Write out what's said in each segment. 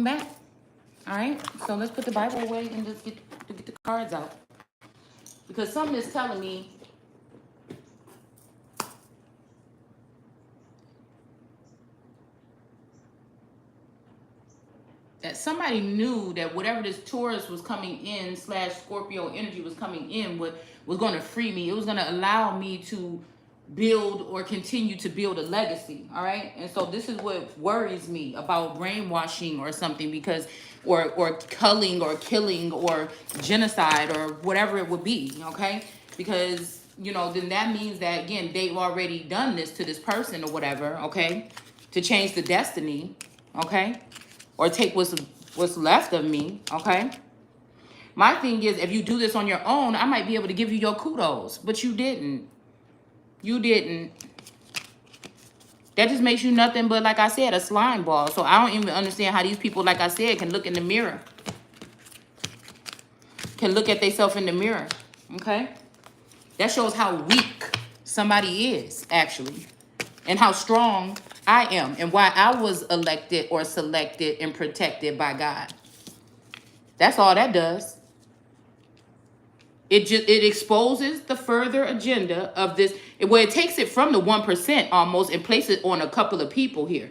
back. All right. So let's put the Bible away and just get the cards out. Because something is telling me that somebody knew that whatever this Taurus was coming in / Scorpio energy was coming in was going to free me. It was going to allow me to build or continue to build a legacy. All right. And so this is what worries me about brainwashing or something, because or culling or killing or genocide or whatever it would be. Okay. Because then that means that, again, they've already done this to this person or whatever. Okay. To change the destiny. Okay. Or take what's left of me. Okay. My thing is, if you do this on your own, I might be able to give you your kudos, but you didn't. You didn't. That just makes you nothing but, like I said, a slime ball. So I don't even understand how these people, like I said, can look in the mirror. Can look at themselves in the mirror. Okay? That shows how weak somebody is, actually. And how strong I am. And why I was elected or selected and protected by God. That's all that does. It exposes the further agenda of this, where it takes it from the 1% almost and places it on a couple of people here.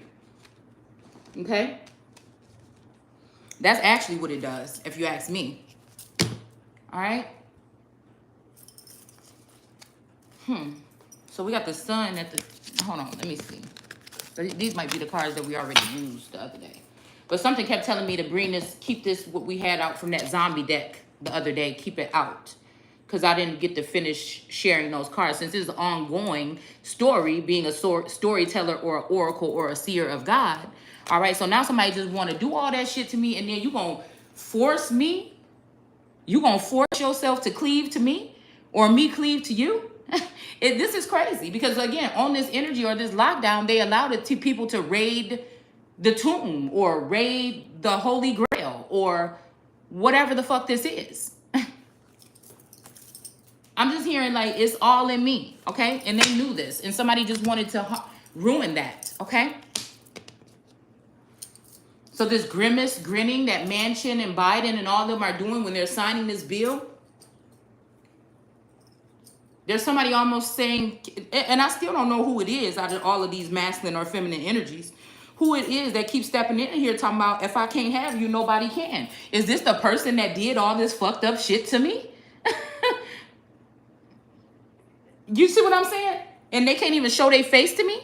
Okay? That's actually what it does, if you ask me. All right? So we got the sun at the, hold on, let me see. So these might be the cards that we already used the other day. But something kept telling me to bring this, keep this, what we had out from that zombie deck the other day, keep it out. Because I didn't get to finish sharing those cards. Since it's an ongoing story, being a storyteller or an oracle or a seer of God. All right, so now somebody just want to do all that shit to me, and then you going to force me? You going to force yourself to cleave to me? Or me cleave to you? This is crazy. Because, again, on this energy or this lockdown, they allowed it to people to raid the tomb or raid the Holy Grail or whatever the fuck this is. I'm just hearing like it's all in me, okay? And they knew this, and somebody just wanted to ruin that, okay? So this grimace, grinning that Manchin and Biden and all of them are doing when they're signing this bill, there's somebody almost saying, and I still don't know who it is out of all of these masculine or feminine energies, who it is that keeps stepping in here talking about, if I can't have you, nobody can. Is this the person that did all this fucked up shit to me? You see what I'm saying? And they can't even show their face to me?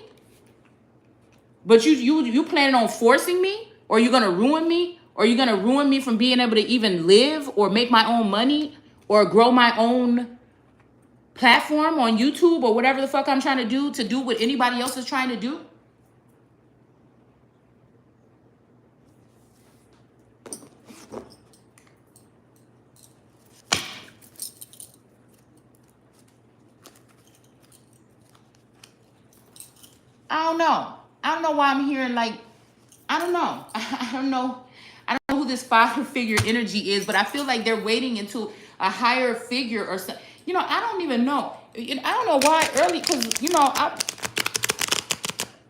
But you planning on forcing me? Or you gonna ruin me? Or you gonna ruin me from being able to even live or make my own money or grow my own platform on YouTube or whatever the fuck I'm trying to do what anybody else is trying to do? I don't know. I don't know why I'm hearing like, I don't know. I don't know. I don't know who this father figure energy is, but I feel like they're waiting until a higher figure or something. I don't even know. I don't know why early, because, I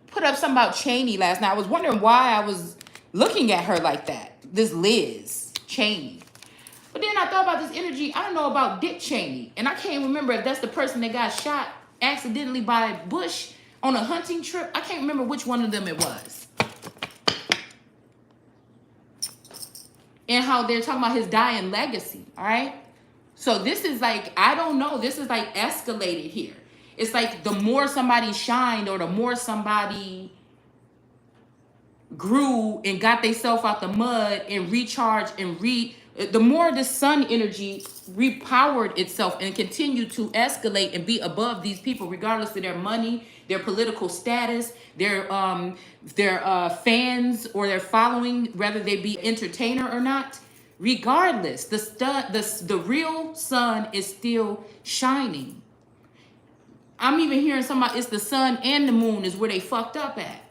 put up something about Cheney last night. I was wondering why I was looking at her like that. This Liz Cheney. But then I thought about this energy. I don't know about Dick Cheney. And I can't remember if that's the person that got shot accidentally by Bush on a hunting trip. I can't remember which one of them it was. And how they're talking about his dying legacy, all right? So this is like, I don't know. This is like escalated here. It's like the more somebody shined or the more somebody grew and got themselves out the mud and recharged and the more the sun energy repowered itself and continued to escalate and be above these people, regardless of their money, their political status, their fans or their following, whether they be entertainer or not. Regardless, the real sun is still shining. I'm even hearing somebody, it's the sun and the moon is where they fucked up at.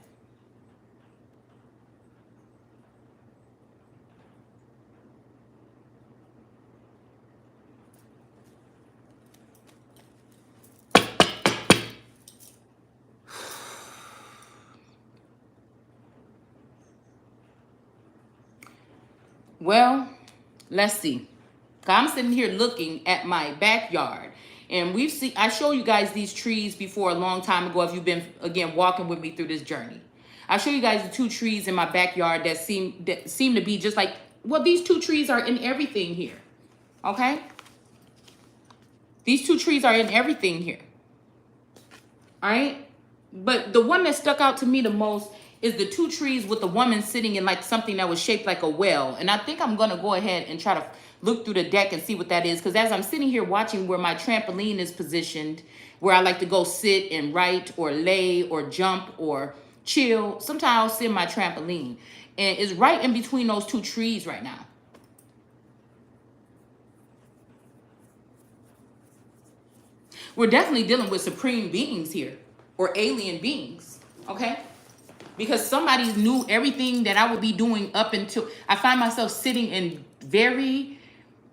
Well, let's see. I'm sitting here looking at my backyard, and I show you guys these trees before a long time ago if you've been, again, walking with me through this journey. I show you guys the two trees in my backyard that seem to be just like, well, these two trees are in everything here. Okay? These two trees are in everything here. All right? But the one that stuck out to me the most is the two trees with the woman sitting in like something that was shaped like a well. And I think I'm going to go ahead and try to look through the deck and see what that is. Because as I'm sitting here watching where my trampoline is positioned, where I like to go sit and write or lay or jump or chill, sometimes I'll sit in my trampoline. And it's right in between those two trees right now. We're definitely dealing with supreme beings here, or alien beings, okay? Because somebody knew everything that I would be doing up until I find myself sitting in very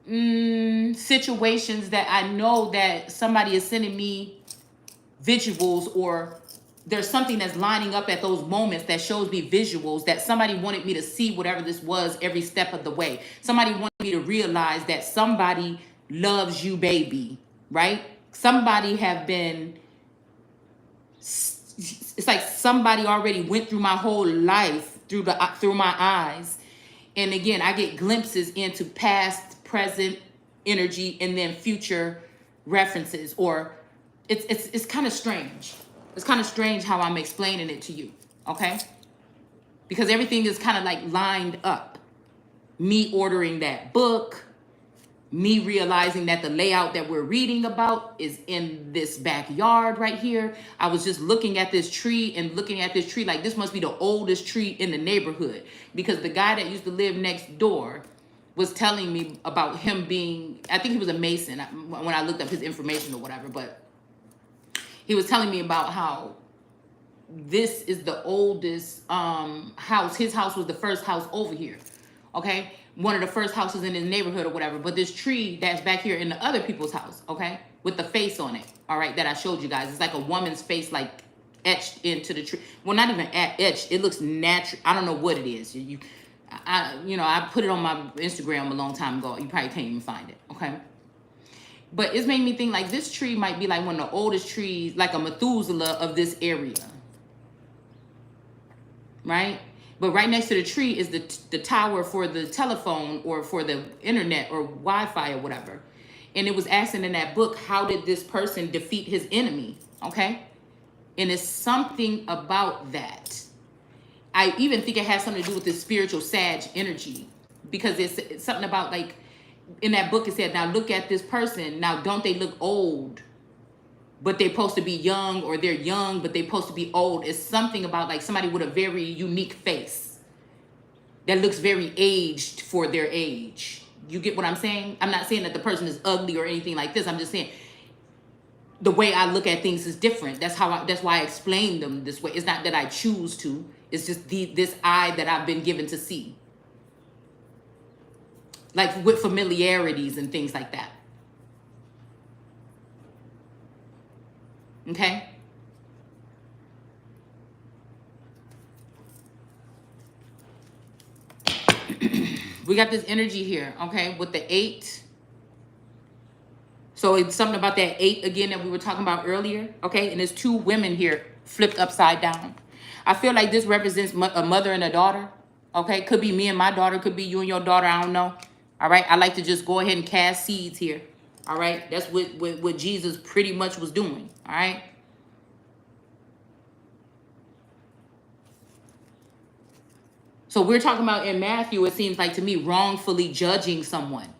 situations that I know that somebody is sending me visuals, or there's something that's lining up at those moments that shows me visuals that somebody wanted me to see whatever this was every step of the way. Somebody wanted me to realize that somebody loves you, baby, right? Somebody have been, it's like somebody already went through my whole life through my eyes. And again, I get glimpses into past, present energy, and then future references. Or it's kind of strange. It's kind of strange how I'm explaining it to you, okay? Because everything is kind of like lined up. Me ordering that book, me realizing that the layout that we're reading about is in this backyard right here. I was just looking at this tree and looking at this tree like this must be the oldest tree in the neighborhood, because the guy that used to live next door was telling me about him being, I think he was a Mason when I looked up his information or whatever, but he was telling me about how this is the oldest house. His house was the first house over here, okay? One of the first houses in his neighborhood or whatever. But this tree that's back here in the other people's house, okay, with the face on it, all right, that I showed you guys. It's like a woman's face, like etched into the tree. Well, not even etched. It looks natural. I don't know what it is. I put it on my Instagram a long time ago. You probably can't even find it, okay? But it's made me think like this tree might be like one of the oldest trees, like a Methuselah of this area, right? But right next to the tree is the tower for the telephone or for the internet or Wi-Fi or whatever. And it was asking in that book, how did this person defeat his enemy? Okay. And it's something about that. I even think it has something to do with the spiritual Sag energy, because it's something about, like, in that book it said, now look at this person. Now, don't they look old? But they're supposed to be young, or they're young, but they're supposed to be old. It's something about like somebody with a very unique face that looks very aged for their age. You get what I'm saying? I'm not saying that the person is ugly or anything like this. I'm just saying the way I look at things is different. That's why I explain them this way. It's not that I choose to. It's just this eye that I've been given to see. Like with familiarities and things like that. Okay? We got this energy here, okay, with the 8. So it's something about that 8 again that we were talking about earlier, okay? And there's 2 women here flipped upside down. I feel like this represents a mother and a daughter, okay? Could be me and my daughter, could be you and your daughter, I don't know. All right? I like to just go ahead and cast seeds here, all right? That's what Jesus pretty much was doing, all right? So we're talking about in Matthew, it seems like to me, wrongfully judging someone.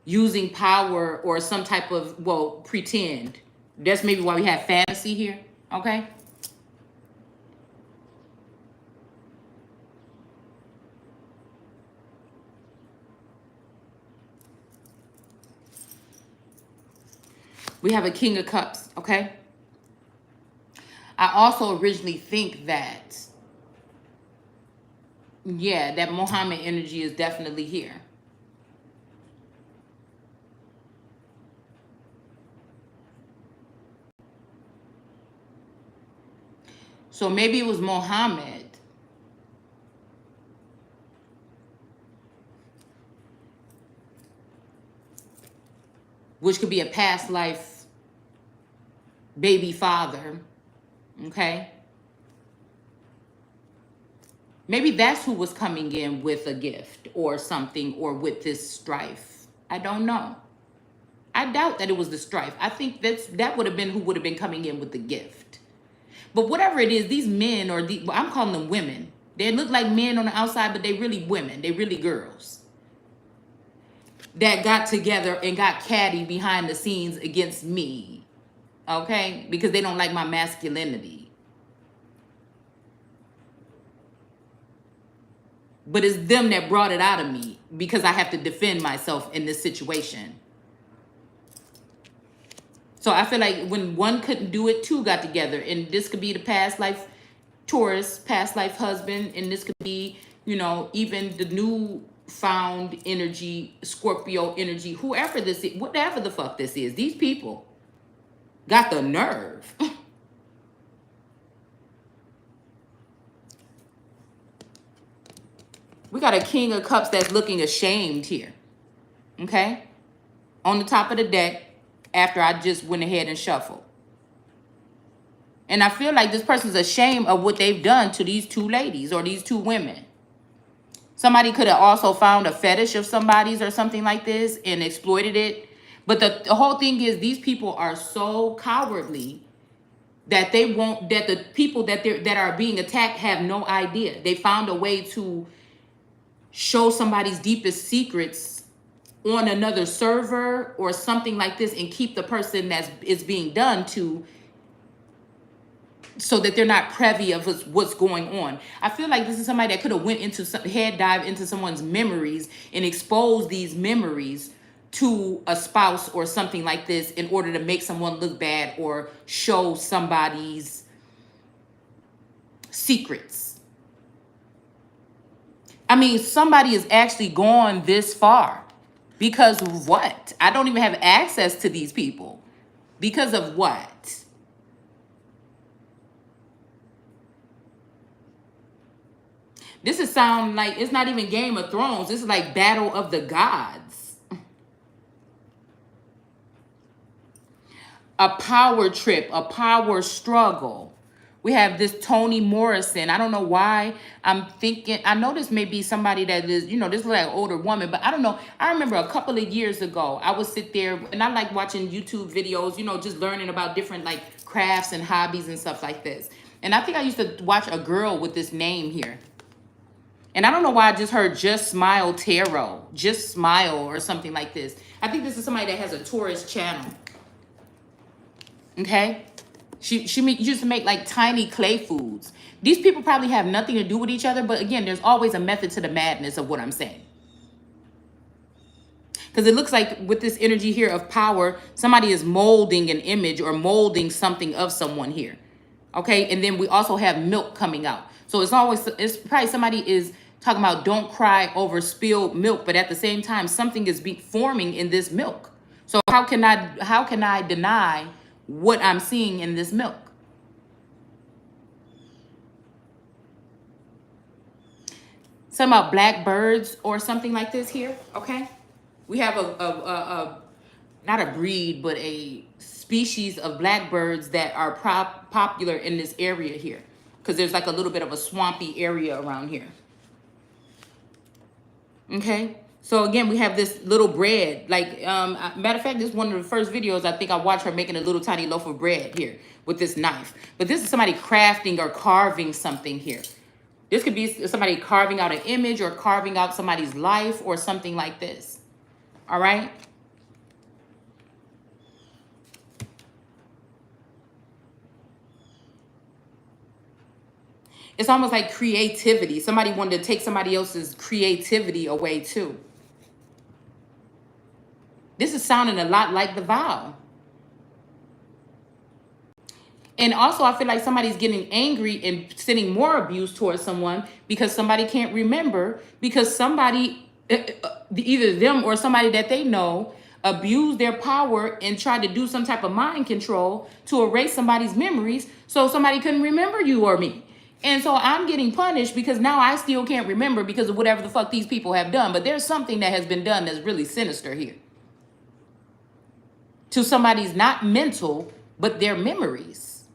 Using power or some type of, pretend. That's maybe why we have fantasy here, okay? We have a King of Cups, okay? I also originally think that, yeah, that Muhammad energy is definitely here. So maybe it was Muhammad which could be a past life baby father, okay? Maybe that's who was coming in with a gift or something, or with this strife. I don't know. I doubt that it was the strife. I think that would have been who would have been coming in with the gift. But whatever it is, these men, or I'm calling them women. They look like men on the outside, but they really women. They really girls that got together and got catty behind the scenes against me, okay? Because they don't like my masculinity. But it's them that brought it out of me, because I have to defend myself in this situation. So I feel like when one couldn't do it, two got together. And this could be the past life Taurus, past life husband. And this could be, you know, even the new found energy, Scorpio energy, whoever this is, whatever the fuck this is. These people got the nerve. We got a King of Cups that's looking ashamed here. Okay? On the top of the deck, after I just went ahead and shuffled. And I feel like this person's ashamed of what they've done to these two ladies or these two women. Somebody could have also found a fetish of somebody's or something like this and exploited it. But the whole thing is, these people are so cowardly that they won't, that the people that are being attacked have no idea. They found a way to show somebody's deepest secrets on another server or something like this, and keep the person that is being done to, so that they're not privy of what's going on. I feel like this is somebody that could have went into head dive into someone's memories and exposed these memories to a spouse or something like this in order to make someone look bad or show somebody's secrets. I mean, somebody is actually gone this far. Because what? I don't even have access to these people. Because of what? This is sound like it's not even Game of Thrones. This is like Battle of the Gods. A power trip, a power struggle. We have this Toni Morrison. I don't know why I'm thinking. I know this may be somebody that is, you know, this is like an older woman, but I don't know. I remember a couple of years ago, I would sit there and I like watching YouTube videos, you know, just learning about different like crafts and hobbies and stuff like this. And I think I used to watch a girl with this name here. And I don't know why I just heard Just Smile Tarot, Just Smile or something like this. I think this is somebody that has a Taurus channel. Okay? She used to make like tiny clay foods. These people probably have nothing to do with each other, but again, there's always a method to the madness of what I'm saying. Because it looks like with this energy here of power, somebody is molding an image or molding something of someone here. Okay? And then we also have milk coming out. So it's probably somebody is talking about don't cry over spilled milk, but at the same time, something is forming in this milk. So how can I deny what I'm seeing in this milk? Something about black birds or something like this here, okay? We have a not a breed, but a species of blackbirds that are popular in this area here, because there's like a little bit of a swampy area around here. Okay, so again, we have this little bread. Like, matter of fact, this is one of the first videos I think I watched her making a little tiny loaf of bread here with this knife. But this is somebody crafting or carving something here. This could be somebody carving out an image or carving out somebody's life or something like this. All right. It's almost like creativity. Somebody wanted to take somebody else's creativity away too. This is sounding a lot like the Vow. And also, I feel like somebody's getting angry and sending more abuse towards someone because somebody can't remember, because somebody, either them or somebody that they know, abused their power and tried to do some type of mind control to erase somebody's memories so somebody couldn't remember you or me. And so I'm getting punished because now I still can't remember because of whatever the fuck these people have done. But there's something that has been done that's really sinister here. to somebody's not mental, but their memories.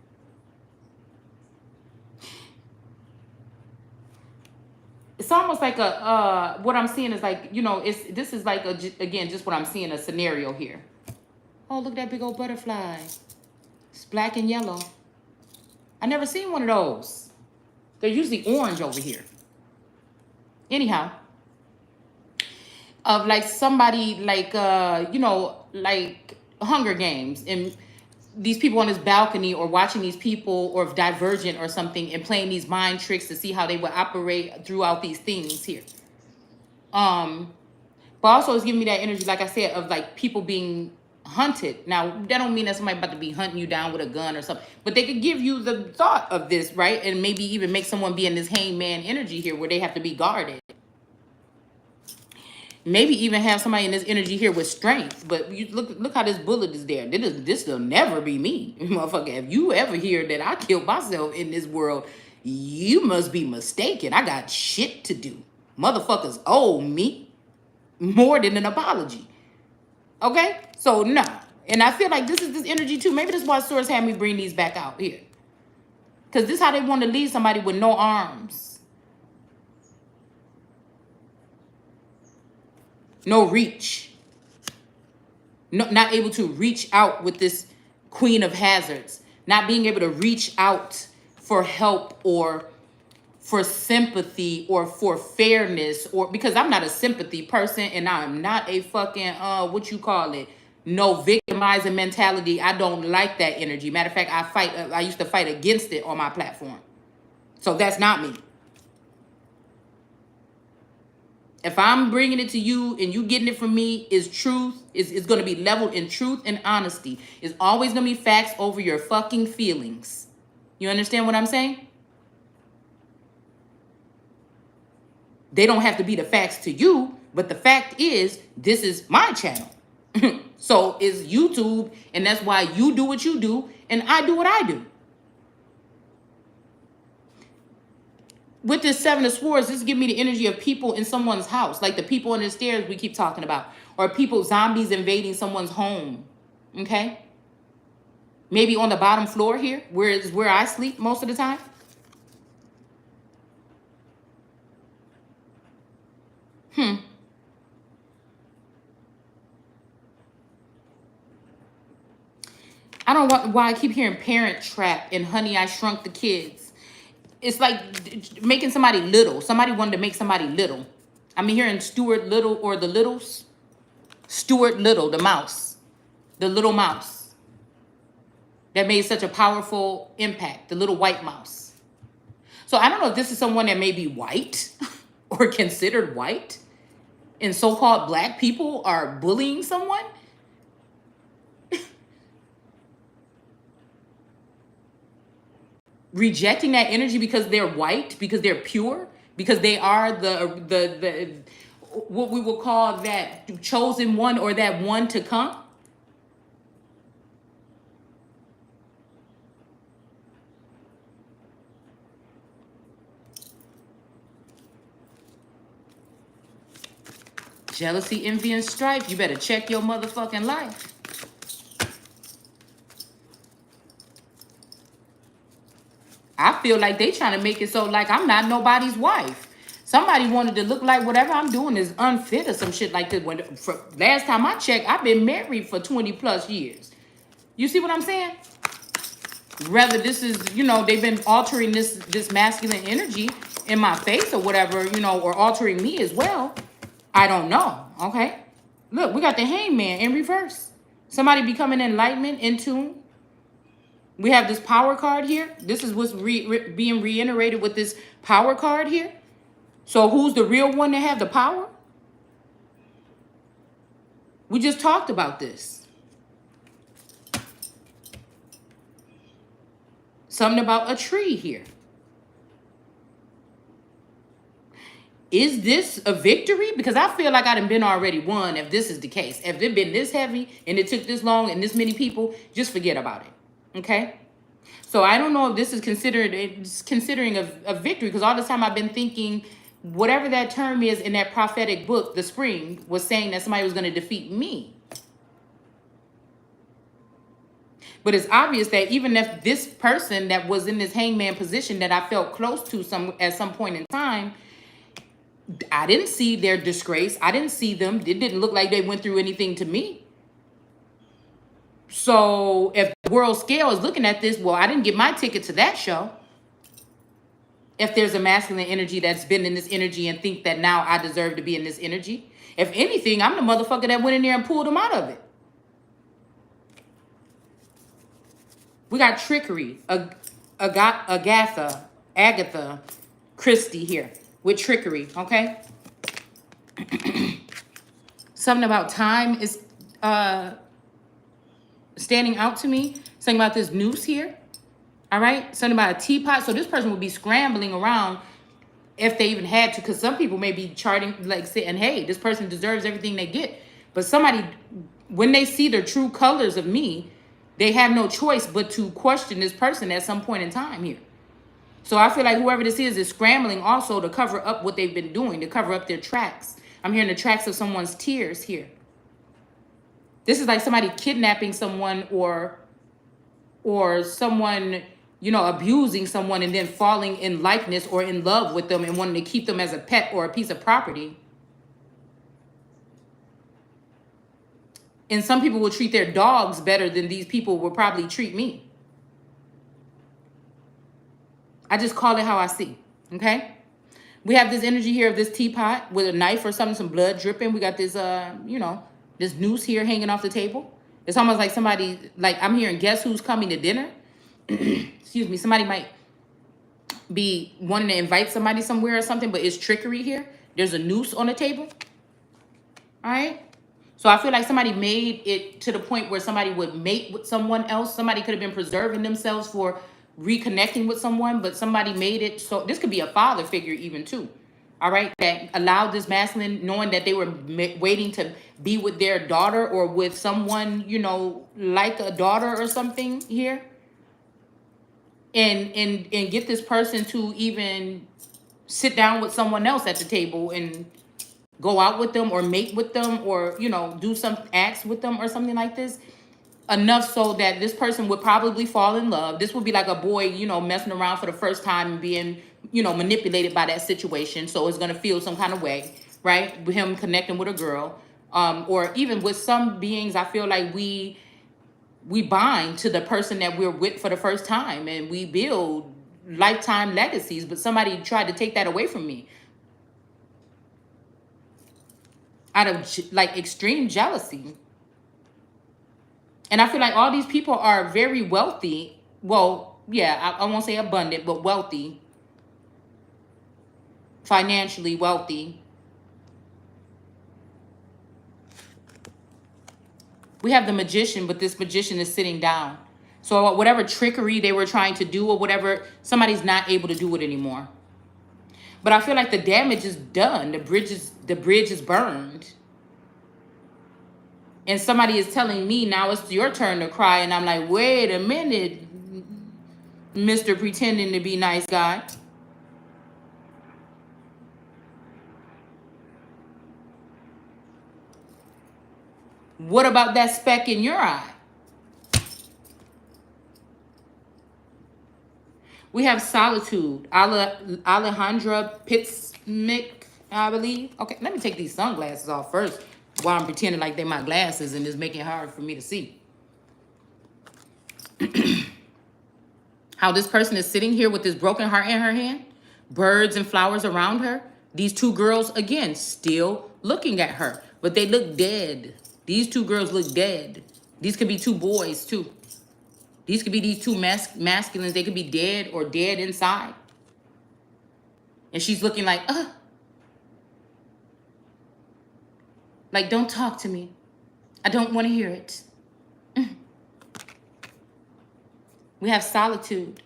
It's almost like a, what I'm seeing is like, this is like, again, just what I'm seeing, a scenario here. Oh, look at that big old butterfly. It's black and yellow. I never seen one of those. They're usually orange over here. Anyhow, of like somebody like, like Hunger Games, and these people on this balcony, or watching these people, or Divergent or something, and playing these mind tricks to see how they would operate throughout these things here. But also it's giving me that energy, like I said, of like people being hunted. Now, that don't mean that somebody about to be hunting you down with a gun or something, but they could give you the thought of this, right? And maybe even make someone be in this hangman energy here, where they have to be guarded. Maybe even have somebody in this energy here with strength. But you look how this bullet is there. This will never be me, motherfucker. If you ever hear that I killed myself in this world, you must be mistaken. I got shit to do. Motherfuckers owe me more than an apology. Okay? So no. And I feel like this is this energy too. Maybe this is why Source had me bring these back out here. Because this is how they want to lead somebody with no arms. No reach. No, not able to reach out with this Queen of Hazards. Not being able to reach out for help, or for sympathy, or for fairness, or because I'm not a sympathy person, and I'm not a fucking no victimizing mentality. I don't like that energy. Matter of fact, I used to fight against it on my platform. So that's not me. If I'm bringing it to you and you getting it from me, is truth. It's going to be leveled in truth and honesty. It's always going to be facts over your fucking feelings. You understand what I'm saying? They don't have to be the facts to you, but the fact is, this is my channel. So it's YouTube, and that's why you do what you do, and I do what I do. With this Seven of Swords, this gives me the energy of people in someone's house, like the people on the stairs we keep talking about, or people, zombies invading someone's home, okay? Maybe on the bottom floor here, where I sleep most of the time. I don't know why I keep hearing Parent Trap and Honey, I Shrunk the Kids. It's like making somebody little. Somebody wanted to make somebody little. I'm hearing Stuart Little, or the Littles. Stuart Little, the mouse. The little mouse. That made such a powerful impact. The little white mouse. So I don't know if this is someone that may be white or considered white, and so-called black people are bullying someone. Rejecting that energy because they're white, because they're pure, because they are the what we will call that chosen one, or that one to come. Jealousy, envy, and strife. You better check your motherfucking life. I feel like they trying to make it so like I'm not nobody's wife. Somebody wanted to look like whatever I'm doing is unfit or some shit like this. Last time I checked, I've been married for 20 plus years. You see what I'm saying? Rather, this is, they've been altering this masculine energy in my face or whatever, or altering me as well. I don't know, okay? Look, we got the Hangman in reverse. Somebody becoming enlightenment, in tune. We have this Power card here. This is what's being reiterated with this Power card here. So who's the real one to have the power? We just talked about this. Something about a tree here. Is this a victory? Because I feel like I done been already won if this is the case. If it been this heavy and it took this long and this many people, just forget about it. Okay? So I don't know if this is considering a victory, because all this time I've been thinking whatever that term is in that prophetic book, The Spring, was saying that somebody was going to defeat me. But it's obvious that even if this person that was in this hangman position that I felt close to at some point in time, I didn't see their disgrace. I didn't see them. It didn't look like they went through anything to me. So if the world scale is looking at this, well, I didn't get my ticket to that show. If there's a masculine energy that's been in this energy and think that now I deserve to be in this energy. If anything, I'm the motherfucker that went in there and pulled them out of it. We got trickery, Agatha, Christie here with trickery, okay? Something about time is standing out to me. Something about this noose here, all right? Something about a teapot. So this person would be scrambling around if they even had to, because some people may be charting, like saying, hey, this person deserves everything they get. But somebody, when they see the true colors of me, they have no choice but to question this person at some point in time here. So I feel like whoever this is scrambling also to cover up what they've been doing, to cover up their tracks. I'm hearing the tracks of someone's tears here. This is like somebody kidnapping someone or someone, you know, abusing someone and then falling in likeness or in love with them and wanting to keep them as a pet or a piece of property. And some people will treat their dogs better than these people will probably treat me. I just call it how I see, okay? We have this energy here of this teapot with a knife or something, some blood dripping. We got this, you know, this noose here hanging off the table. It's almost like somebody, like I'm hearing, guess who's coming to dinner? Excuse me, somebody might be wanting to invite somebody somewhere or something, but it's trickery here. There's a noose on the table, all right? So I feel like somebody made it to the point where somebody would mate with someone else. Somebody could have been preserving themselves for reconnecting with someone, but somebody made it so this could be a father figure even too, all right, that allowed this masculine, knowing that they were waiting to be with their daughter or with someone, you know, like a daughter or something here, and get this person to even sit down with someone else at the table and go out with them or mate with them or, you know, do some acts with them or something like this. Enough so that this person would probably fall in love. This would be like a boy, you know, messing around for the first time and being, you know, manipulated by that situation. So it's going to feel some kind of way, right? With him connecting with a girl. Or even with some beings, I feel like we bind to the person that we're with for the first time and we build lifetime legacies, but somebody tried to take that away from me out of like extreme jealousy. And I feel like all these people are very wealthy. Well, yeah, I won't say abundant, but wealthy. Financially wealthy. We have the magician, but this magician is sitting down. So whatever trickery they were trying to do or whatever, somebody's not able to do it anymore. But I feel like the damage is done. The bridge is burned. And somebody is telling me now it's your turn to cry. And I'm like, wait a minute, Mr. Pretending to be nice guy. What about that speck in your eye? We have solitude. Alejandra Pitsmick, I believe. Okay, let me take these sunglasses off first while I'm pretending like they're my glasses and it's making it hard for me to see. How this person is sitting here with this broken heart in her hand, birds and flowers around her. These two girls, again, still looking at her, but they look dead. These two girls look dead. These could be two boys, too. These could be these two masculines. They could be dead or dead inside. And she's looking like, like, don't talk to me. I don't want to hear it. We have solitude.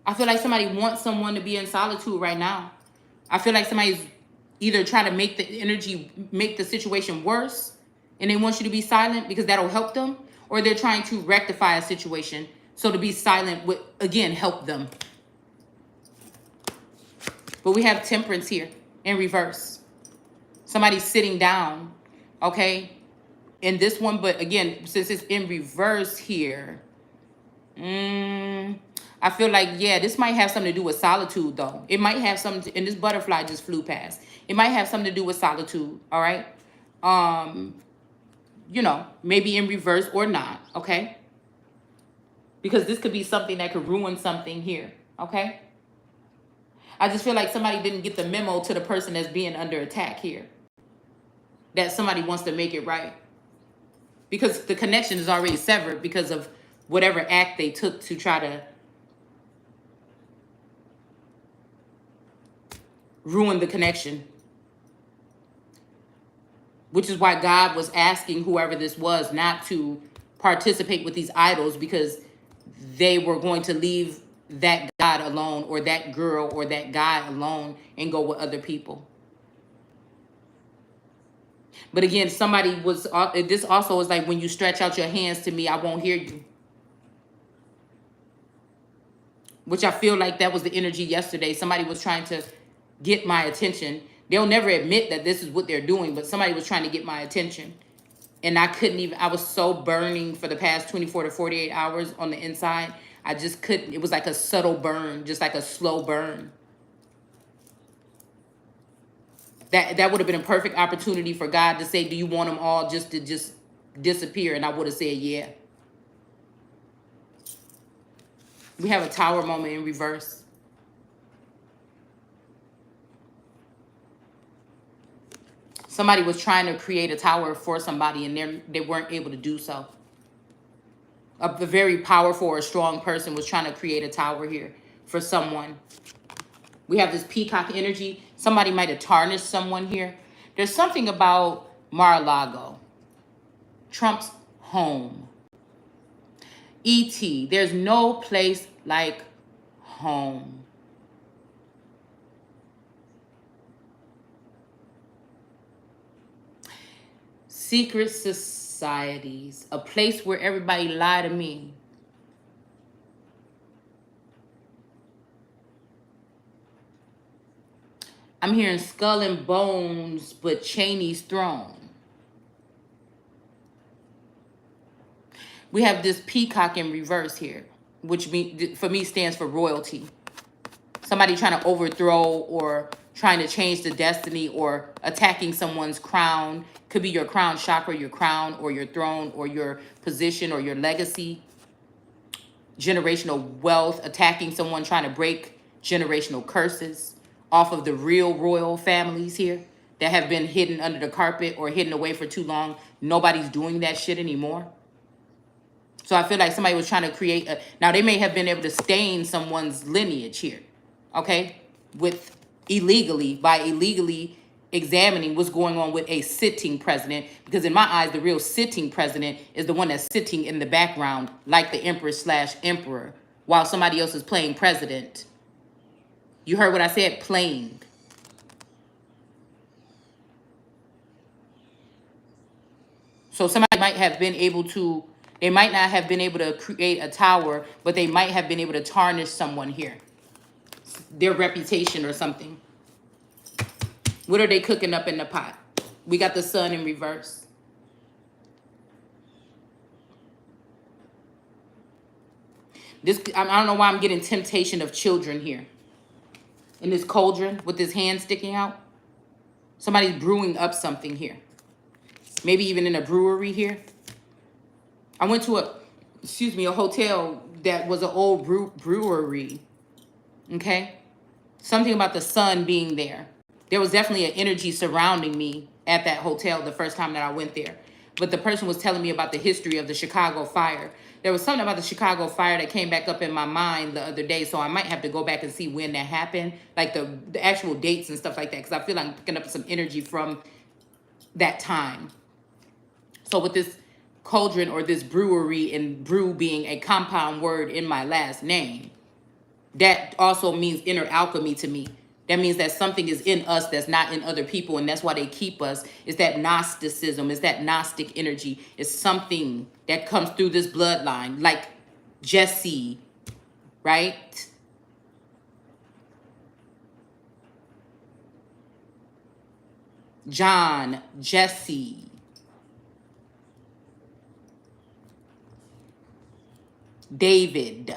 I feel like somebody wants someone to be in solitude right now. I feel like somebody's either trying to make the energy, make the situation worse, and they want you to be silent because that'll help them, or they're trying to rectify a situation. So to be silent would, again, help them. But we have temperance here in reverse. Somebody's sitting down, okay? in this one, but again, since it's in reverse here, I feel like, yeah, this might have something to do with solitude, though. It might have something and this butterfly just flew past. It might have something to do with solitude, all right? You know, maybe in reverse or not, okay? Because this could be something that could ruin something here, okay? I just feel like somebody didn't get the memo to the person that's being under attack here. That somebody wants to make it right. Because the connection is already severed because of whatever act they took to try to ruin the connection. Which is why God was asking whoever this was not to participate with these idols, because they were going to leave that God alone, or that girl or that guy alone, and go with other people. But again, somebody was, this also is like, when you stretch out your hands to me, I won't hear you. Which I feel like that was the energy yesterday. Somebody was trying to get my attention. They'll never admit that this is what they're doing, but somebody was trying to get my attention. And I couldn't even, I was so burning for the past 24 to 48 hours on the inside. I just couldn't, it was like a subtle burn, just like a slow burn. That would have been a perfect opportunity for God to say, do you want them all just to just disappear? And I would have said, yeah. We have a tower moment in reverse. Somebody was trying to create a tower for somebody, and they weren't able to do so. A very powerful or strong person was trying to create a tower here for someone. We have this peacock energy. Somebody might have tarnished someone here. There's something about Mar-a-Lago, Trump's home. E.T., there's no place like home. Secret societies, a place where everybody lie to me. I'm hearing skull and bones, but Cheney's throne. We have this peacock in reverse here, which for me stands for royalty. Somebody trying to overthrow or trying to change the destiny or attacking someone's crown. Could be your crown chakra, your crown, or your throne, or your position, or your legacy. Generational wealth, attacking someone, trying to break generational curses off of the real royal families here that have been hidden under the carpet or hidden away for too long. Nobody's doing that shit anymore. So I feel like somebody was trying to create a, now they may have been able to stain someone's lineage here, okay? With by illegally examining what's going on with a sitting president, because in my eyes, the real sitting president is the one that's sitting in the background like the empress/emperor while somebody else is playing president. You heard what I said, playing. So somebody might have been able to, they might not have been able to create a tower, but they might have been able to tarnish someone here, their reputation or something. What are they cooking up in the pot? We got the sun in reverse. This, I don't know why I'm getting temptation of children here. In this cauldron with his hand sticking out. Somebody's brewing up something here. Maybe even in a brewery here. I went to a hotel that was an old brewery. Okay? Something about the sun being there. There was definitely an energy surrounding me at that hotel the first time that I went there. But the person was telling me about the history of the Chicago fire. There was something about the Chicago fire that came back up in my mind the other day, so I might have to go back and see when that happened, like the actual dates and stuff like that, because I feel like I'm picking up some energy from that time. So with this cauldron or this brewery, and brew being a compound word in my last name, that also means inner alchemy to me. That means that something is in us that's not in other people, and that's why they keep us. It's that Gnosticism, it's that Gnostic energy. It's something that comes through this bloodline, like Jesse, right? John, Jesse. David.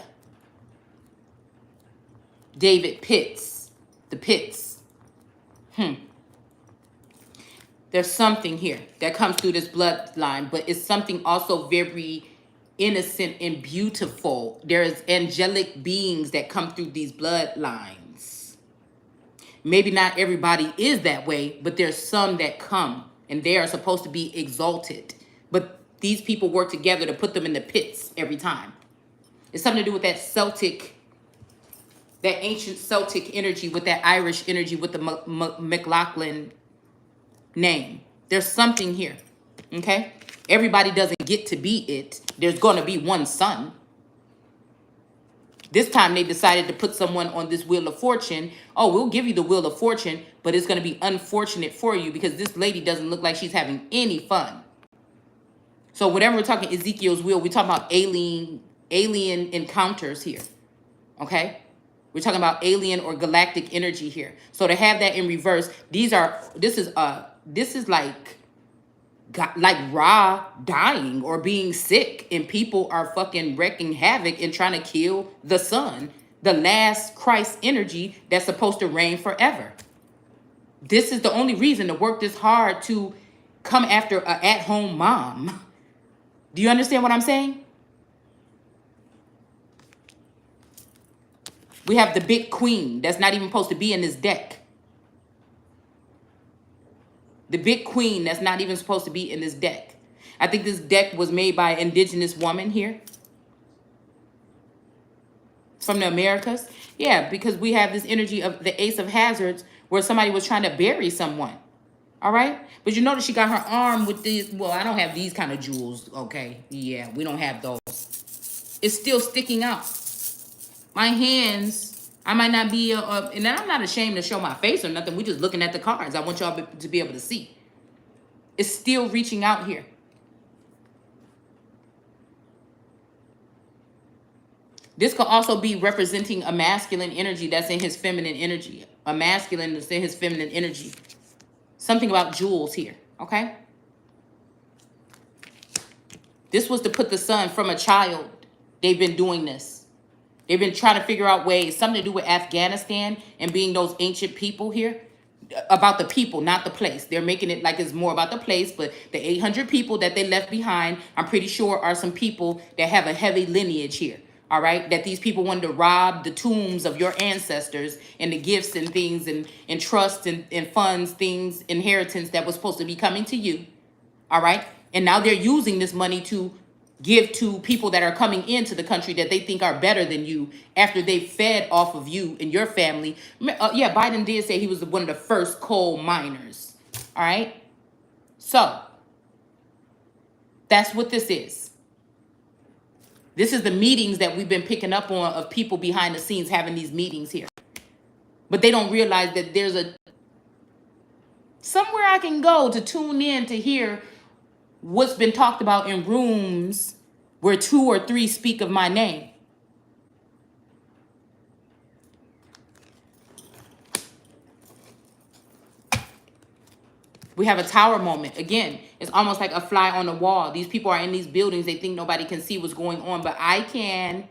David Pitts. The Pitts. There's something here that comes through this bloodline, but it's something also very innocent and beautiful. There's angelic beings that come through these bloodlines. Maybe not everybody is that way, but there's some that come and they are supposed to be exalted. But these people work together to put them in the pits every time. It's something to do with that Celtic, that ancient Celtic energy, with that Irish energy, with the McLaughlin name. There's something here, okay? Everybody doesn't get to be it. There's going to be one son. This time they decided to put someone on this Wheel of Fortune. Oh, we'll give you the Wheel of Fortune, but it's going to be unfortunate for you because this lady doesn't look like she's having any fun. So whatever we're talking Ezekiel's wheel, we're talking about alien encounters here, okay? We're talking about alien or galactic energy here. So to have that in reverse, this is like Ra dying or being sick, and people are fucking wrecking havoc and trying to kill the sun, the last Christ energy that's supposed to reign forever. This is the only reason to work this hard to come after an at-home mom. Do you understand what I'm saying? We have the big queen that's not even supposed to be in this deck. The big queen that's not even supposed to be in this deck. I think this deck was made by an indigenous woman here from the Americas. Yeah, because we have this energy of the Ace of Hazards where somebody was trying to bury someone. All right? But you notice she got her arm with these. Well, I don't have these kind of jewels. Okay. Yeah, we don't have those. It's still sticking out. My hands, I might not be, and I'm not ashamed to show my face or nothing. We're just looking at the cards. I want y'all to be able to see. It's still reaching out here. This could also be representing a masculine energy that's in his feminine energy. A masculine that's in his feminine energy. Something about jewels here, okay? This was to put the sun from a child. They've been doing this. They've been trying to figure out ways, something to do with Afghanistan and being those ancient people here. About the people, not the place. They're making it like it's more about the place, but the 800 people that they left behind, I'm pretty sure are some people that have a heavy lineage here. All right, that these people wanted to rob the tombs of your ancestors and the gifts and things and trust and funds, things, inheritance that was supposed to be coming to you. All right, and now they're using this money to give to people that are coming into the country that they think are better than you after they fed off of you and your family. Yeah, Biden did say he was one of the first coal miners. All right, so that's what this is. This is the meetings that we've been picking up on of people behind the scenes having these meetings here. But they don't realize that there's somewhere I can go to tune in to hear what's been talked about in rooms where 2 or 3 speak of my name. We have a tower moment. Again, it's almost like a fly on the wall. These people are in these buildings. They think nobody can see what's going on, but I can.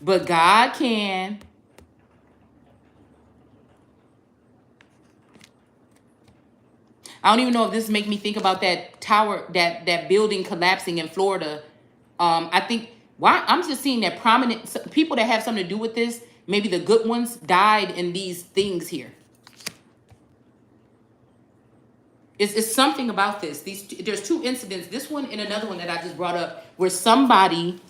But God can. I don't even know if this make me think about that tower, that building collapsing in Florida. I think, why I'm just seeing that prominent people that have something to do with this, maybe the good ones, died in these things here. It's something about this. There's 2 incidents, this one and another one that I just brought up, where somebody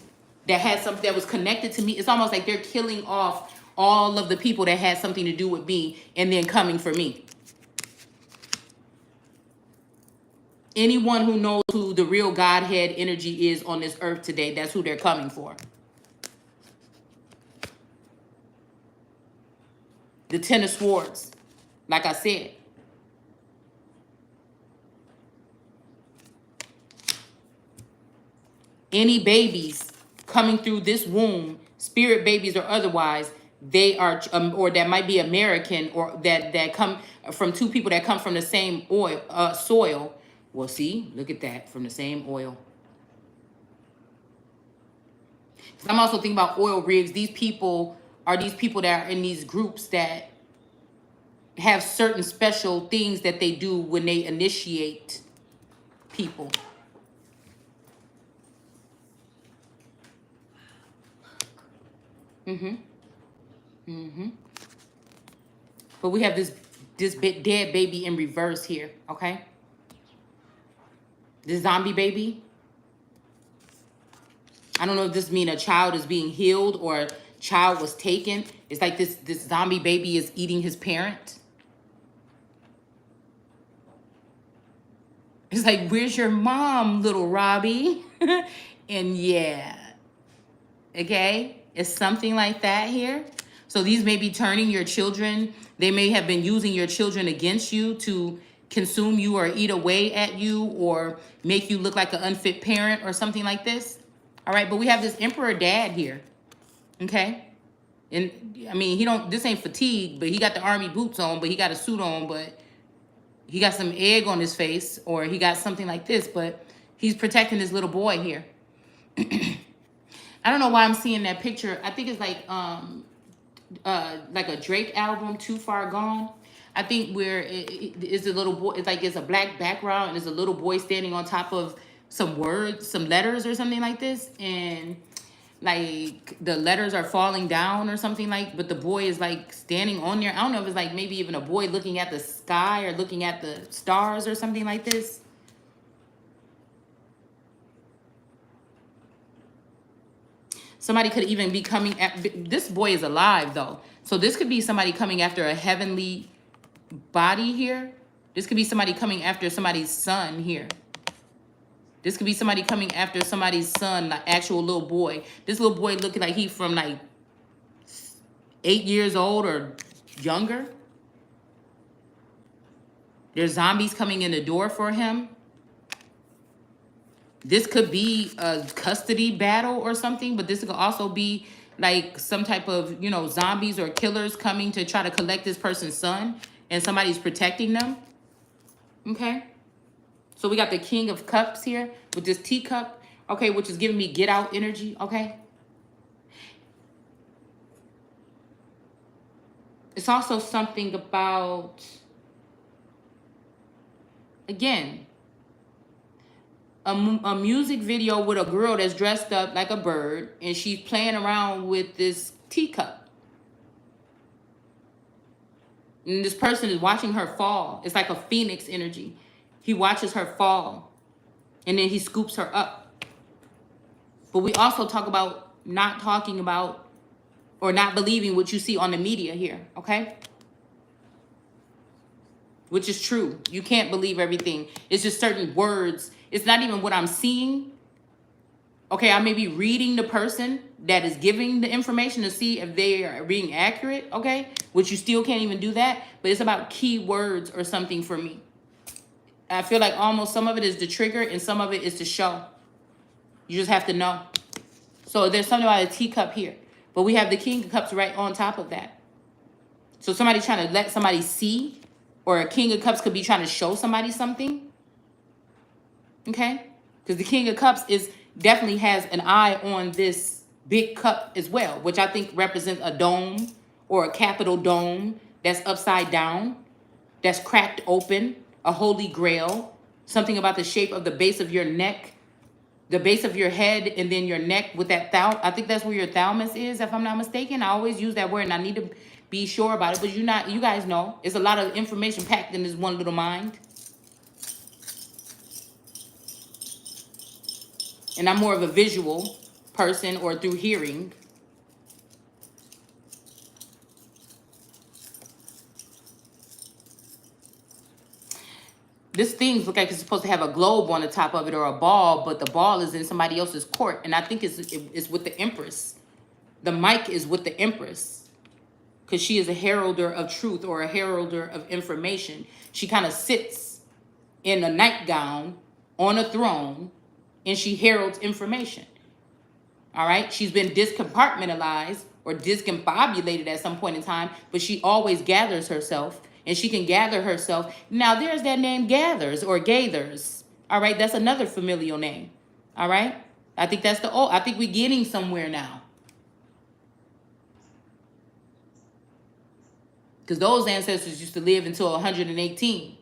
that had something that was connected to me, it's almost like they're killing off all of the people that had something to do with me and then coming for me. Anyone who knows who the real Godhead energy is on this earth today, that's who they're coming for. The 10 of Swords, like I said. Any babies coming through this womb, spirit babies or otherwise, they are, or that might be American, or that come from 2 people that come from the same soil. Well, see, look at that, from the same oil. I'm also thinking about oil rigs. These people are these people that are in these groups that have certain special things that they do when they initiate people. Mm-hmm. Mm-hmm. But we have this dead baby in reverse here, okay? This zombie baby. I don't know if this means a child is being healed or a child was taken. It's like this zombie baby is eating his parent. It's like, where's your mom, little Robbie? And yeah, okay? It's something like that here. So these may be turning your children. They may have been using your children against you to consume you or eat away at you or make you look like an unfit parent or something like this. All right, but we have this emperor dad here, okay? And I mean, this ain't fatigue, but he got the army boots on, but he got a suit on, but he got some egg on his face or he got something like this, but he's protecting his little boy here. I don't know why I'm seeing that picture. I think it's like a Drake album, Too Far Gone. I think where it's a little boy, it's like it's a black background and there's a little boy standing on top of some words, some letters or something like this. And like the letters are falling down or something like, but the boy is like standing on there. I don't know if it's like maybe even a boy looking at the sky or looking at the stars or something like this. Somebody could even be coming at, this boy is alive though. So this could be somebody coming after a heavenly body here. This could be somebody coming after somebody's son here. This could be somebody coming after somebody's son, like actual little boy. This little boy looking like he from like 8 years old or younger. There's zombies coming in the door for him. This could be a custody battle or something, but this could also be like some type of, zombies or killers coming to try to collect this person's son and somebody's protecting them. Okay. So we got the King of Cups here with this teacup, okay, which is giving me get out energy, okay? It's also something about, again, a music video with a girl that's dressed up like a bird and she's playing around with this teacup. And this person is watching her fall. It's like a phoenix energy. He watches her fall and then he scoops her up. But we also talk about not talking about or not believing what you see on the media here, okay? Which is true. You can't believe everything. It's just certain words. It's not even what I'm seeing. Okay, I may be reading the person that is giving the information to see if they are being accurate, okay? Which you still can't even do that. But it's about key words or something for me. I feel like almost some of it is the trigger and some of it is to show. You just have to know. So there's something about a teacup here. But we have the King of Cups right on top of that. So somebody trying to let somebody see, or a King of Cups could be trying to show somebody something. Okay? Because the King of Cups definitely has an eye on this big cup as well, which I think represents a dome or a capital dome that's upside down, that's cracked open, a holy grail, something about the shape of the base of your neck, the base of your head, and then your neck with that I think that's where your thalamus is, if I'm not mistaken. I always use that word and I need to be sure about it, but you guys know, it's a lot of information packed in this one little mind. And I'm more of a visual person or through hearing. This thing looks like it's supposed to have a globe on the top of it or a ball, but the ball is in somebody else's court. And I think it's with the Empress. The mic is with the Empress because she is a heralder of truth or a heralder of information. She kind of sits in a nightgown on a throne and she heralds information. All right? She's been discompartmentalized or discombobulated at some point in time, but she always gathers herself. And she can gather herself. Now, there's that name Gathers or Gathers. All right, that's another familial name. All right? I think that's the I think we're getting somewhere now. Because those ancestors used to live until 118.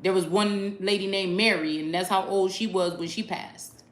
There was one lady named Mary, and that's how old she was when she passed.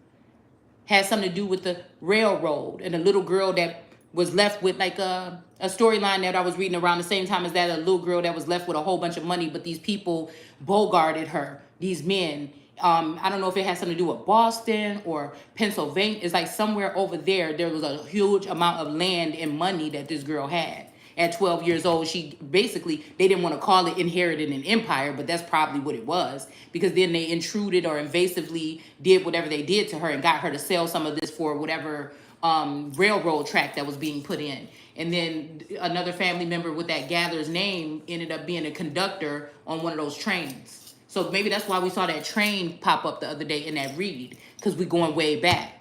Had something to do with the railroad, and a little girl that was left with like a storyline that I was reading around the same time as that, a little girl that was left with a whole bunch of money, but these people bogarted her, these men. I don't know if it has something to do with Boston or Pennsylvania. It's like somewhere over there was a huge amount of land and money that this girl had. At 12 years old, she basically, they didn't want to call it inherited an empire, but that's probably what it was, because then they intruded or invasively did whatever they did to her and got her to sell some of this for whatever railroad track that was being put in. And then another family member with that gather's name ended up being a conductor on one of those trains. So maybe that's why we saw that train pop up the other day in that read, because we're going way back.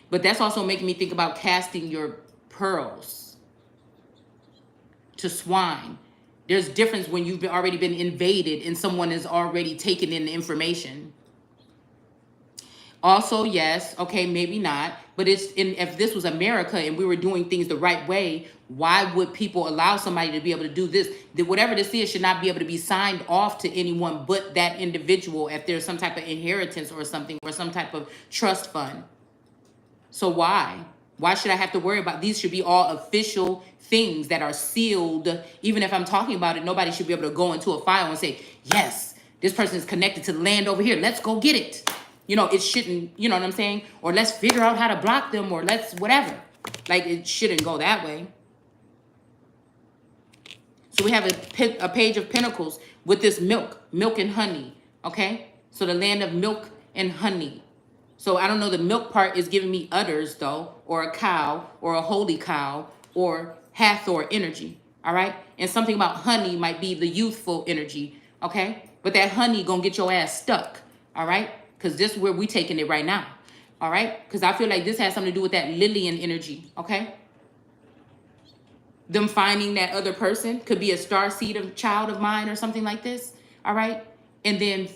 But that's also making me think about casting your pearls to swine. There's difference when you've already been invaded and someone has already taken in the information. Also, yes, okay, maybe not, but if this was America and we were doing things the right way, why would people allow somebody to be able to do this? That whatever this is should not be able to be signed off to anyone but that individual if there's some type of inheritance or something, or some type of trust fund. So why? Why should I have to worry about these? Should be all official things that are sealed. Even if I'm talking about it, nobody should be able to go into a file and say, yes, this person is connected to the land over here. Let's go get it. You know, it shouldn't, you know what I'm saying? Or let's figure out how to block them, or let's whatever. Like, it shouldn't go that way. So we have a page of pentacles with this milk and honey, okay? So the land of milk and honey. So I don't know, the milk part is giving me udders though, or a cow, or a holy cow, or Hathor energy, all right? And something about honey might be the youthful energy, okay? But that honey gonna get your ass stuck, all right? Because this is where we taking it right now, all right? Because I feel like this has something to do with that Lillian energy, okay? Them finding that other person could be a starseed of child of mine or something like this, all right? And then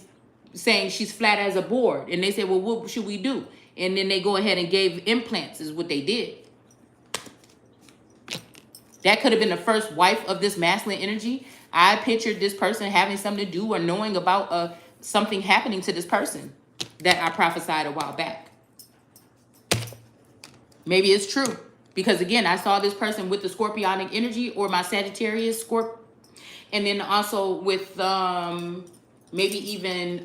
saying she's flat as a board, and they said, well, what should we do? And then they go ahead and gave implants, is what they did. That could have been the first wife of this masculine energy. I pictured this person having something to do or knowing about something happening to this person that I prophesied a while back. Maybe it's true, because again, I saw this person with the scorpionic energy, or my Sagittarius Scorp, and then also with maybe even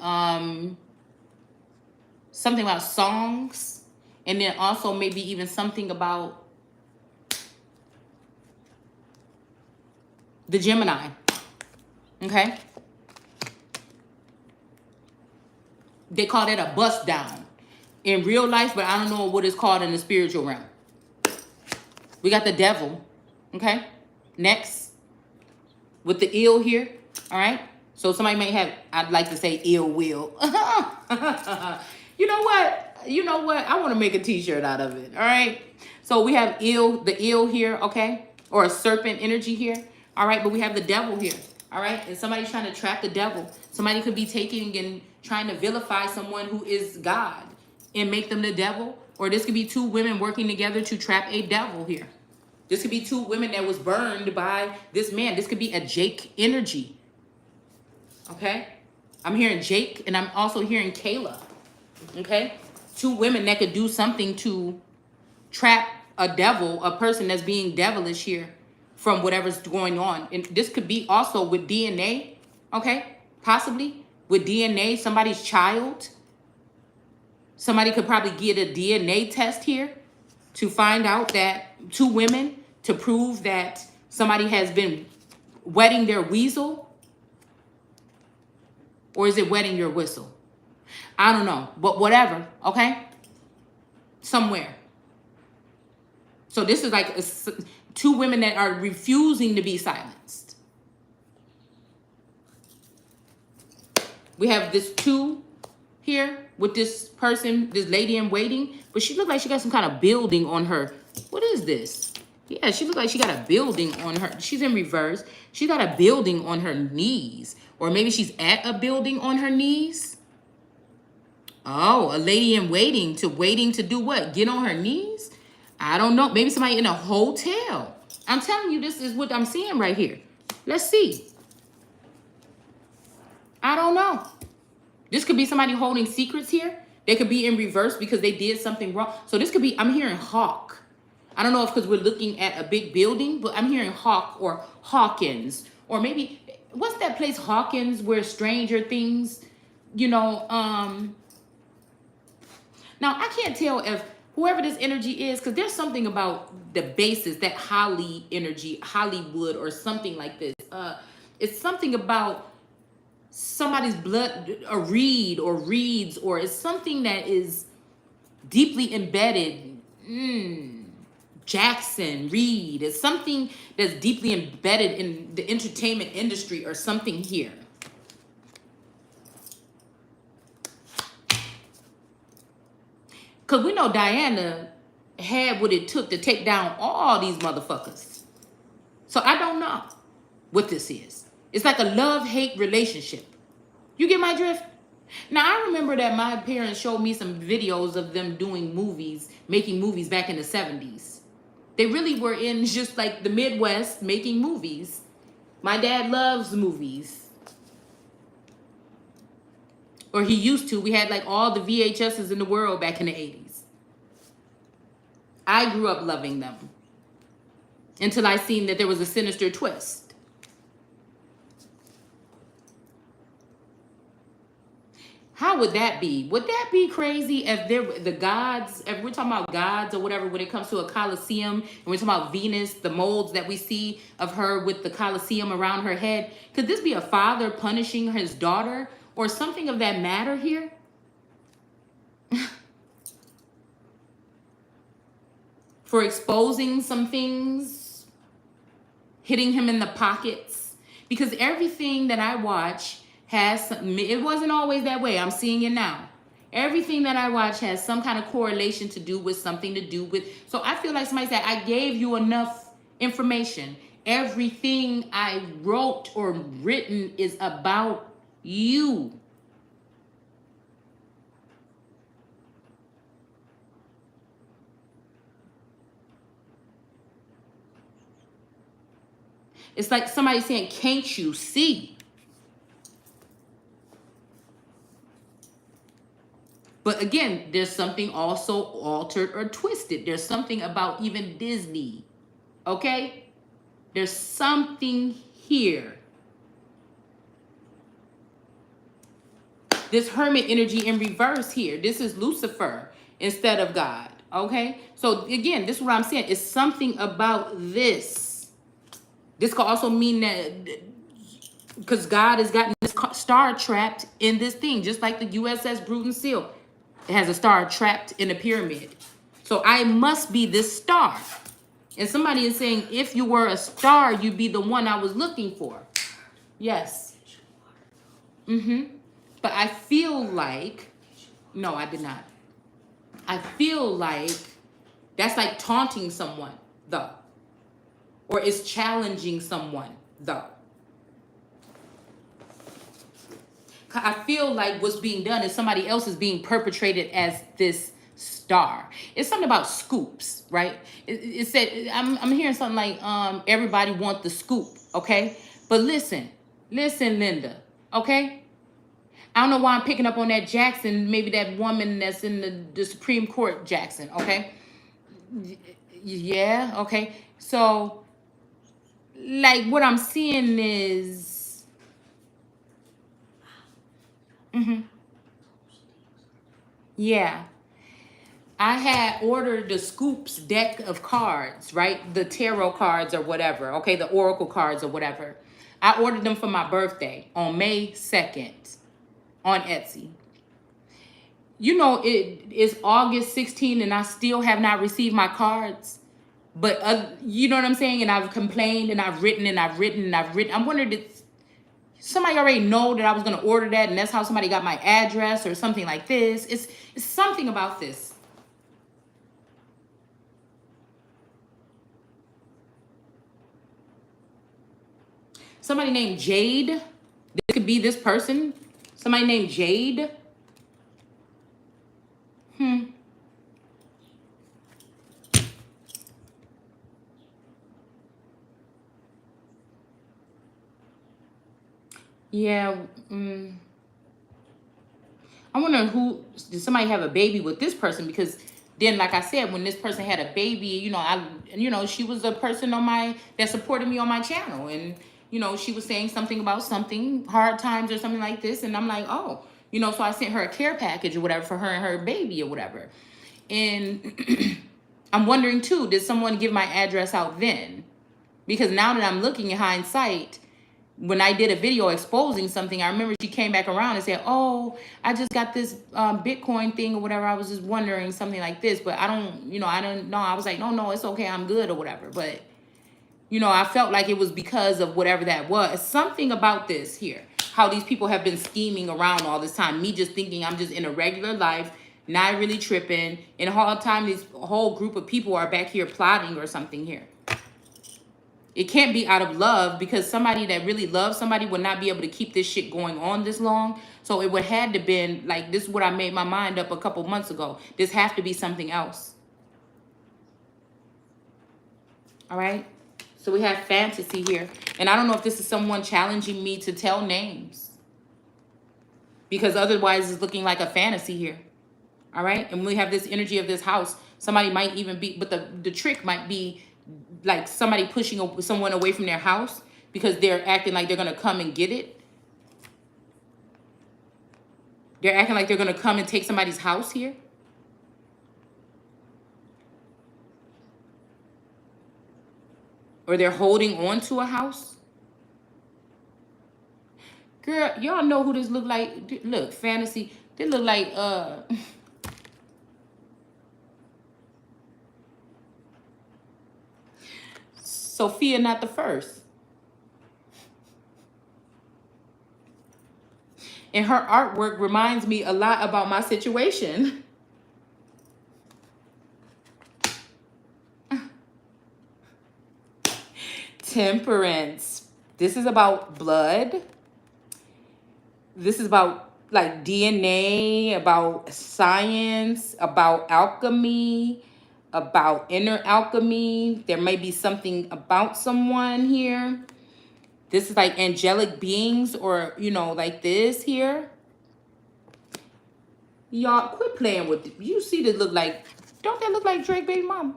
something about songs, and then also maybe even something about the Gemini, okay? They call that a bust down in real life, but I don't know what it's called in the spiritual realm. We got the devil, okay? Next, with the ill here, all right? So somebody may have, I'd like to say, ill will. You know what? You know what? I want to make a t-shirt out of it, all right? So we have the ill here, okay? Or a serpent energy here, all right? But we have the devil here, all right? And somebody's trying to trap the devil. Somebody could be taking and trying to vilify someone who is God and make them the devil. Or this could be two women working together to trap a devil here. This could be two women that was burned by this man. This could be a Jake energy. Okay? I'm hearing Jake, and I'm also hearing Kayla. Okay? Two women that could do something to trap a devil, a person that's being devilish here from whatever's going on. And this could be also with DNA. Okay? Possibly with DNA, somebody's child. Somebody could probably get a DNA test here to find out that two women, to prove that somebody has been wetting their weasel. Or is it wetting your whistle? I don't know, but whatever, okay? Somewhere. So this is like two women that are refusing to be silenced. We have this two here with this person, this lady in waiting, but she looked like she got some kind of building on her. What is this? Yeah, she looks like she got a building on her. She's in reverse. She got a building on her knees. Or maybe she's at a building on her knees. Oh, a lady in waiting to do what? Get on her knees? I don't know. Maybe somebody in a hotel. I'm telling you, this is what I'm seeing right here. Let's see. I don't know. This could be somebody holding secrets here. They could be in reverse because they did something wrong. So this could be, I'm hearing hawk. I don't know if because we're looking at a big building, but I'm hearing hawk or Hawkins. Or maybe, what's that place, Hawkins, where Stranger Things, you know, now I can't tell if whoever this energy is, because there's something about the basis, that Holly energy, Hollywood or something like this. It's something about somebody's blood, a reed or reeds, or it's something that is deeply embedded. Jackson, Reed, it's something that's deeply embedded in the entertainment industry or something here. Because we know Diana had what it took to take down all these motherfuckers. So I don't know what this is. It's like a love-hate relationship. You get my drift? Now, I remember that my parents showed me some videos of them doing movies, making movies back in the 70s. They really were in just like the Midwest making movies. My dad loves movies. Or he used to. We had like all the VHSs in the world back in the 80s. I grew up loving them until I seen that there was a sinister twist. How would that be? Would that be crazy if the gods, if we're talking about gods or whatever, when it comes to a Colosseum, and we're talking about Venus, the molds that we see of her with the Colosseum around her head, could this be a father punishing his daughter or something of that matter here? For exposing some things, hitting him in the pockets? Because everything that I watch has, it wasn't always that way. I'm seeing it now. Everything that I watch has some kind of correlation to do with something to do with. So I feel like somebody said, I gave you enough information. Everything I wrote or written is about you. It's like somebody saying, can't you see? But again, there's something also altered or twisted. There's something about even Disney, okay? There's something here. This hermit energy in reverse here. This is Lucifer instead of God, okay? So again, this is what I'm saying. It's something about this. This could also mean that because God has gotten this star trapped in this thing, just like the USS Bruton Seal. It has a star trapped in a pyramid. So I must be this star. And somebody is saying, if you were a star, you'd be the one I was looking for. Yes. But I feel like, no, I did not. I feel like that's like taunting someone, though. Or it's challenging someone, though. I feel like what's being done is somebody else is being perpetrated as this star. It's something about scoops, right? It said, I'm hearing something like everybody want the scoop, okay? But listen, Linda, okay? I don't know why I'm picking up on that Jackson, maybe that woman that's in the Supreme Court, Jackson, okay? Yeah, okay. So, like, what I'm seeing is, yeah. I had ordered the Scoops deck of cards, right? The tarot cards or whatever, okay? The oracle cards or whatever. I ordered them for my birthday on May 2nd on Etsy. You know, it is August 16th and I still have not received my cards. But you know what I'm saying? And I've complained and I've written and I've written and I've written. I'm wondering, did somebody already know that I was going to order that and that's how somebody got my address or something like this? It's something about this. somebody named Jade. This could be this person. Somebody named Jade. Yeah. I wonder who, did somebody have a baby with this person? Because then, like I said, when this person had a baby, she was a person on that supported me on my channel. And, she was saying something about something, hard times or something like this. And I'm like, oh, so I sent her a care package or whatever for her and her baby or whatever. And I'm wondering too, did someone give my address out then? Because now that I'm looking in hindsight, when I did a video exposing something, I remember she came back around and said, oh, I just got this Bitcoin thing or whatever. I was just wondering something like this, but I don't know. I was like, no, it's okay. I'm good or whatever. But, I felt like it was because of whatever that was. Something about this here, how these people have been scheming around all this time. Me just thinking I'm just in a regular life, not really tripping. And the whole time, this whole group of people are back here plotting or something here. It can't be out of love, because somebody that really loves somebody would not be able to keep this shit going on this long. So it would had to been like, this is what I made my mind up a couple months ago. This have to be something else. All right. So we have fantasy here. And I don't know if this is someone challenging me to tell names, because otherwise it's looking like a fantasy here. All right. And we have this energy of this house. Somebody might even be, but the trick might be like somebody pushing someone away from their house because they're acting like they're going to come and get it. They're acting like they're going to come and take somebody's house here. Or they're holding on to a house. Girl, y'all know who this look like. Look, fantasy. They look like, Sophia Not the First. And her artwork reminds me a lot about my situation. Temperance. This is about blood. This is about like DNA, about science, about alchemy, about inner alchemy. There may be something about someone here. This is like angelic beings, or, like this here. Y'all, quit playing with it. You see this look like, don't that look like Drake baby mama?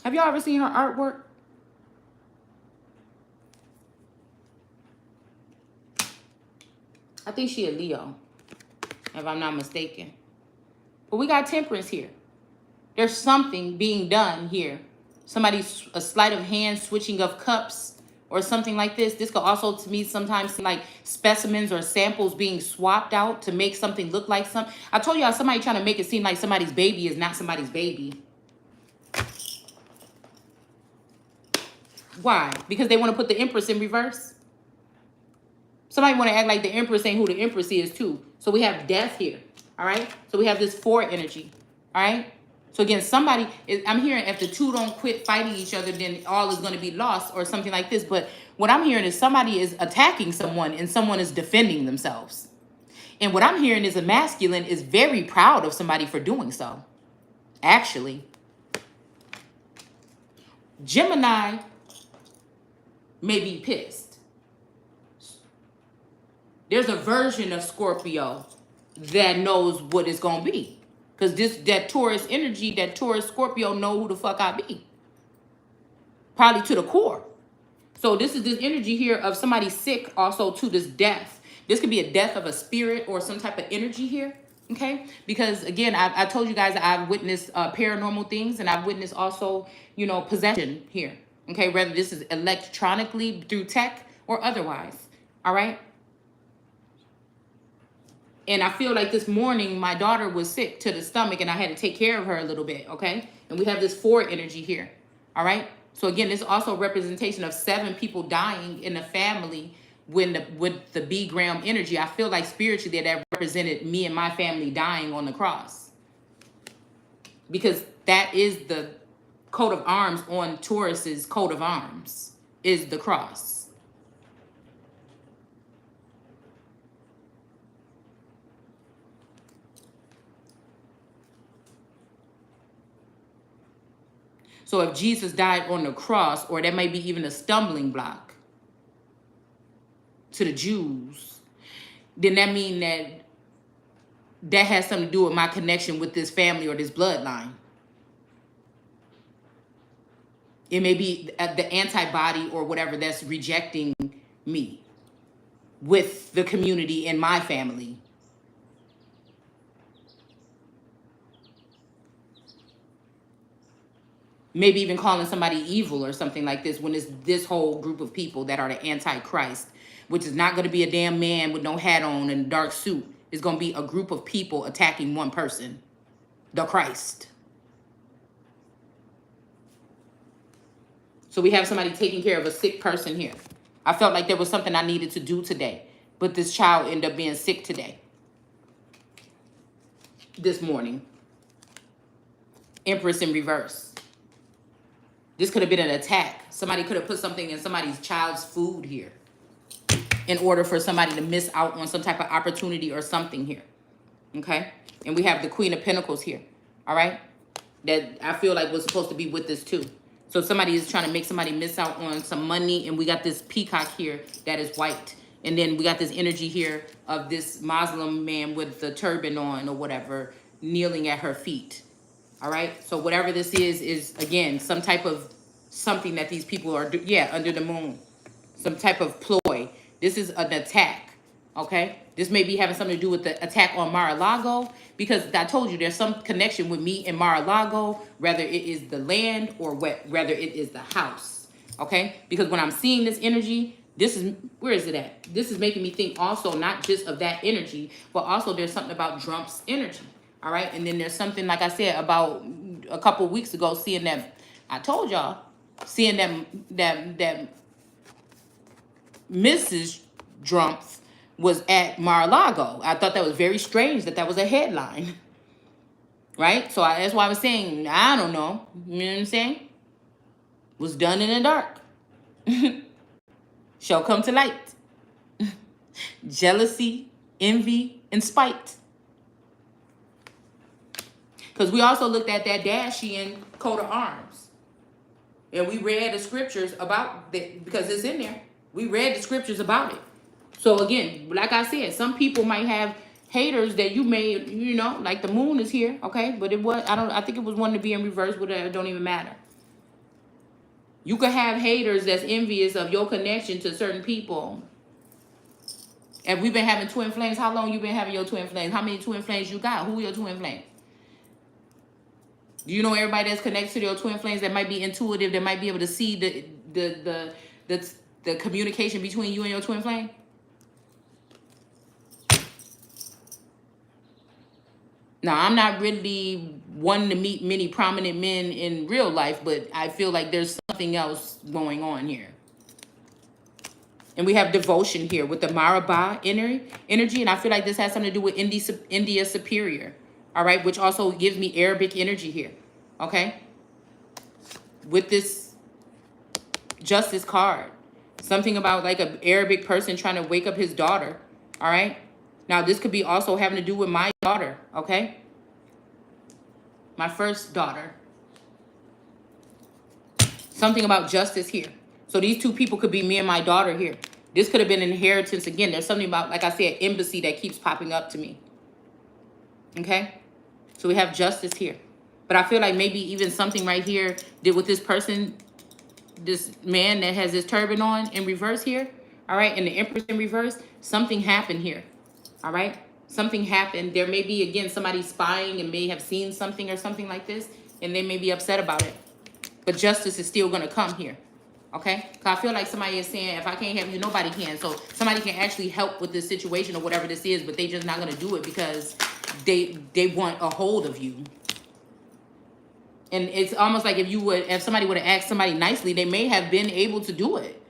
Have y'all ever seen her artwork? I think she a Leo, if I'm not mistaken. But we got temperance here. There's something being done here. Somebody's a sleight of hand, switching of cups or something like this. This could also, to me, sometimes seem like specimens or samples being swapped out to make something look like something. I told y'all, somebody trying to make it seem like somebody's baby is not somebody's baby. Why? Because they want to put the Empress in reverse. Somebody want to act like the Empress ain't who the Empress is too. So we have death here. All right. So we have this 4 energy. All right. So again, somebody is, I'm hearing if the two don't quit fighting each other, then all is going to be lost or something like this. But what I'm hearing is somebody is attacking someone and someone is defending themselves. And what I'm hearing is a masculine is very proud of somebody for doing so. Actually, Gemini may be pissed. There's a version of Scorpio that knows what it's going to be. Because that Taurus energy, that Taurus Scorpio know who the fuck I be. Probably to the core. So this is this energy here of somebody sick, also to this death. This could be a death of a spirit or some type of energy here. Okay? Because again, I told you guys I've witnessed paranormal things, and I've witnessed also, possession here. Okay? Whether this is electronically through tech or otherwise. All right? And I feel like this morning, my daughter was sick to the stomach and I had to take care of her a little bit, okay? And we have this 4 energy here, all right? So again, this is also a representation of 7 people dying in a family with the B gram energy. I feel like spiritually that represented me and my family dying on the cross. Because that is the coat of arms on Taurus's coat of arms is the cross. So if Jesus died on the cross, or that may be even a stumbling block to the Jews, then that means that has something to do with my connection with this family or this bloodline. It may be the antibody or whatever that's rejecting me with the community and my family. Maybe even calling somebody evil or something like this, when it's this whole group of people that are the Antichrist, which is not going to be a damn man with no hat on and a dark suit. It's going to be a group of people attacking one person, the Christ. So we have somebody taking care of a sick person here. I felt like there was something I needed to do today, but this child ended up being sick today. This morning. Empress in reverse. This could have been an attack. Somebody could have put something in somebody's child's food here in order for somebody to miss out on some type of opportunity or something here. Okay? And we have the Queen of Pentacles here. All right? That I feel like was supposed to be with this too. So somebody is trying to make somebody miss out on some money. And we got this peacock here that is white. And then we got this energy here of this Muslim man with the turban on or whatever, kneeling at her feet. All right. So whatever this is again, some type of something that these people are, under the moon, some type of ploy. This is an attack. Okay. This may be having something to do with the attack on Mar-a-Lago, because I told you there's some connection with me in Mar-a-Lago, whether it is the land or whether it is the house. Okay. Because when I'm seeing this energy, this is, where is it at? This is making me think also not just of that energy, but also there's something about Trump's energy. All right. And then there's something, like I said, about a couple weeks ago, seeing them, I told y'all, seeing them, that Mrs. Trump was at Mar-a-Lago. I thought that was very strange that was a headline. Right. So that's why I was saying, I don't know. You know what I'm saying? Was done in the dark. Shall come to light. Jealousy, envy, and spite. Because we also looked at that Dashian coat of arms. And we read the scriptures about that, because it's in there. We read the scriptures about it. So again, like I said, some people might have haters that you may, like the moon is here, okay? But it was, I think it was one to be in reverse, but it don't even matter. You could have haters that's envious of your connection to certain people. And we've been having twin flames. How long you been having your twin flames? How many twin flames you got? Who are your twin flames? Do you know everybody that's connected to your twin flames that might be intuitive, that might be able to see the communication between you and your twin flame? Now, I'm not really one to meet many prominent men in real life, but I feel like there's something else going on here. And we have devotion here with the Maraba energy. And I feel like this has something to do with India Superior. All right. Which also gives me Arabic energy here. Okay. With this Justice card. Something about like an Arabic person trying to wake up his daughter. All right. Now, this could be also having to do with my daughter. Okay. My first daughter. Something about justice here. So these two people could be me and my daughter here. This could have been inheritance. Again, there's something about, like I said, embassy that keeps popping up to me. Okay? So we have justice here. But I feel like maybe even something right here did with this person, this man that has his turban on in reverse here. All right? And the Empress in reverse. Something happened here. All right? Something happened. There may be, again, somebody spying and may have seen something or something like this. And they may be upset about it. But justice is still going to come here. Okay? Because I feel like somebody is saying, if I can't help you, nobody can. So somebody can actually help with this situation or whatever this is, but they just not going to do it because they want a hold of you. And it's almost like if somebody would have asked somebody nicely, they may have been able to do it.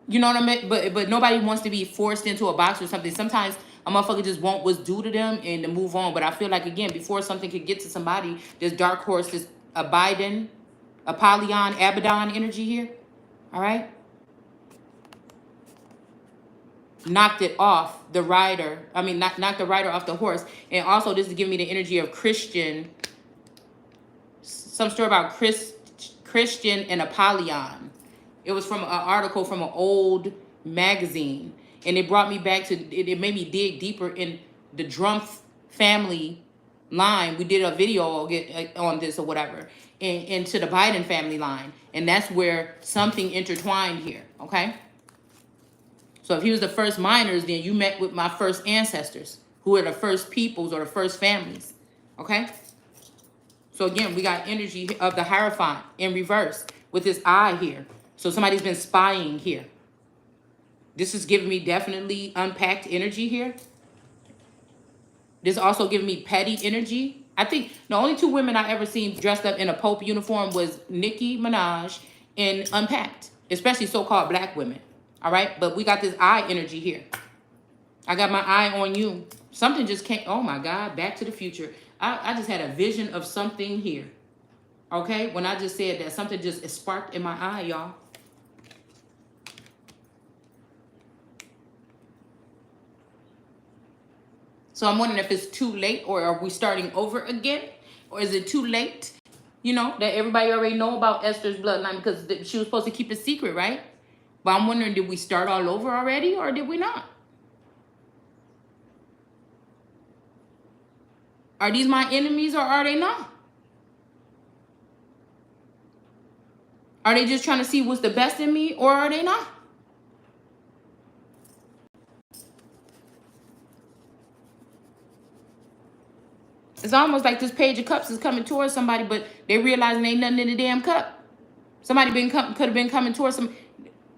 You know what I mean? But nobody wants to be forced into a box or something. Sometimes a motherfucker just want what's due to them and to move on. But I feel like, again, before something could get to somebody, this dark horse is abiding. Apollyon, Abaddon energy here. All right. Knocked it off the rider. I mean, knocked the rider off the horse. And also, this is giving me the energy of Christian. Some story about Christian and Apollyon. It was from an article from an old magazine, and it brought me back to it. It made me dig deeper in the Drumpf family line. We did a video on this or whatever, and into the Biden family line, and that's where something intertwined here. Okay, so if he was the first miners, then you met with my first ancestors, who are the first peoples or the first families. Okay. So again, we got energy of the Hierophant in reverse with this eye here. So somebody's been spying here. This is giving me definitely unpacked energy here. This is also giving me petty energy. I think the only two women I ever seen dressed up in a Pope uniform was Nicki Minaj and Unpacked, especially so-called black women. All right, but we got this eye energy here. I got my eye on you. Something just came. Oh my God, Back to the Future. I just had a vision of something here. Okay, when I just said that, something just sparked in my eye, y'all. So I'm wondering if it's too late, or are we starting over again? Or is it too late? You know, that everybody already know about Esther's bloodline because she was supposed to keep it secret, right? But I'm wondering, did we start all over already, or did we not? Are these my enemies, or are they not? Are they just trying to see what's the best in me, or are they not? It's almost like this Page of Cups is coming towards somebody, but they realizing ain't nothing in the damn cup. Somebody could have been coming towards some.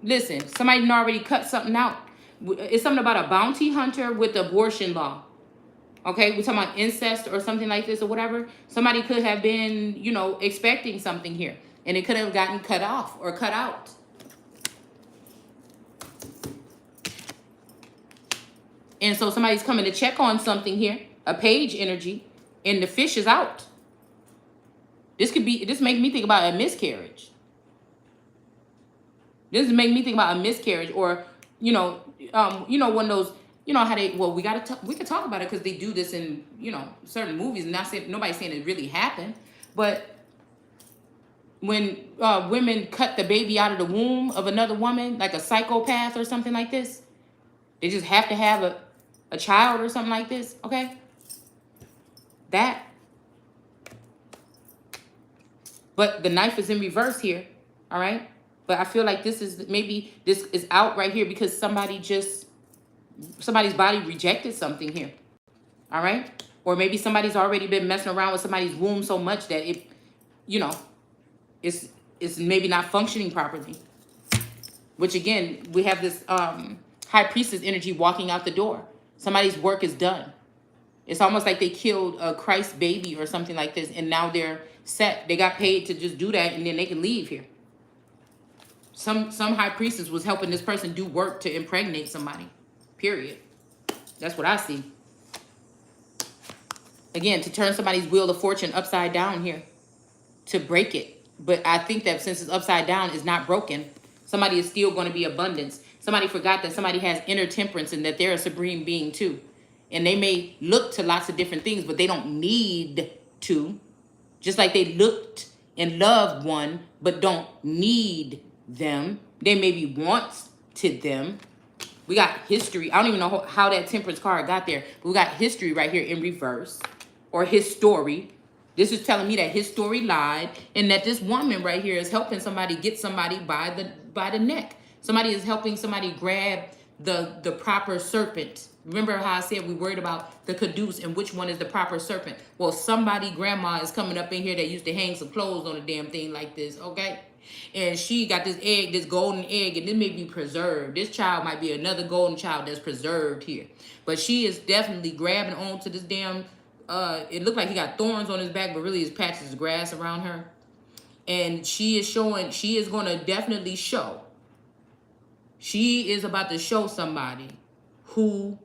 Listen, somebody done already cut something out. It's something about a bounty hunter with abortion law. Okay, we're talking about incest or something like this or whatever. Somebody could have been, you know, expecting something here, and it could have gotten cut off or cut out. And so somebody's coming to check on something here, a Page energy, and the fish is out. This makes me think about a miscarriage. This make me think about a miscarriage, or one of those, how they, well, we can talk about it because they do this in, certain movies. Not saying, nobody's saying it really happened, but when women cut the baby out of the womb of another woman, like a psychopath or something like this, they just have to have a child or something like this. Okay, that. But the knife is in reverse here. All right. But I feel like this is out right here because somebody's body rejected something here. All right. Or maybe somebody's already been messing around with somebody's womb so much that it, it's maybe not functioning properly. Which again, we have this high priestess energy walking out the door. Somebody's work is done. It's almost like they killed a Christ baby or something like this, and now they're set. They got paid to just do that, and then they can leave here. Some high priestess was helping this person do work to impregnate somebody. Period. That's what I see. Again, to turn somebody's wheel of fortune upside down here. To break it. But I think that since it's upside down, it's not broken. Somebody is still going to be abundance. Somebody forgot that somebody has inner temperance and that they're a supreme being too. And they may look to lots of different things, but they don't need to. Just like they looked and loved one, but don't need them. They maybe wanted them. We got history. I don't even know how that temperance card got there. But we got history right here in reverse. Or his story. This is telling me that his story lied. And that this woman right here is helping somebody get somebody by the neck. Somebody is helping somebody grab the proper serpent. Remember how I said we worried about the caduce and which one is the proper serpent? Well, somebody grandma is coming up in here that used to hang some clothes on a damn thing like this, okay? And she got this egg, this golden egg, and it may be preserved. This child might be another golden child that's preserved here. But she is definitely grabbing onto this damn, it looked like he got thorns on his back, but really his patches of grass around her. And she is going to definitely show. She is about to show somebody who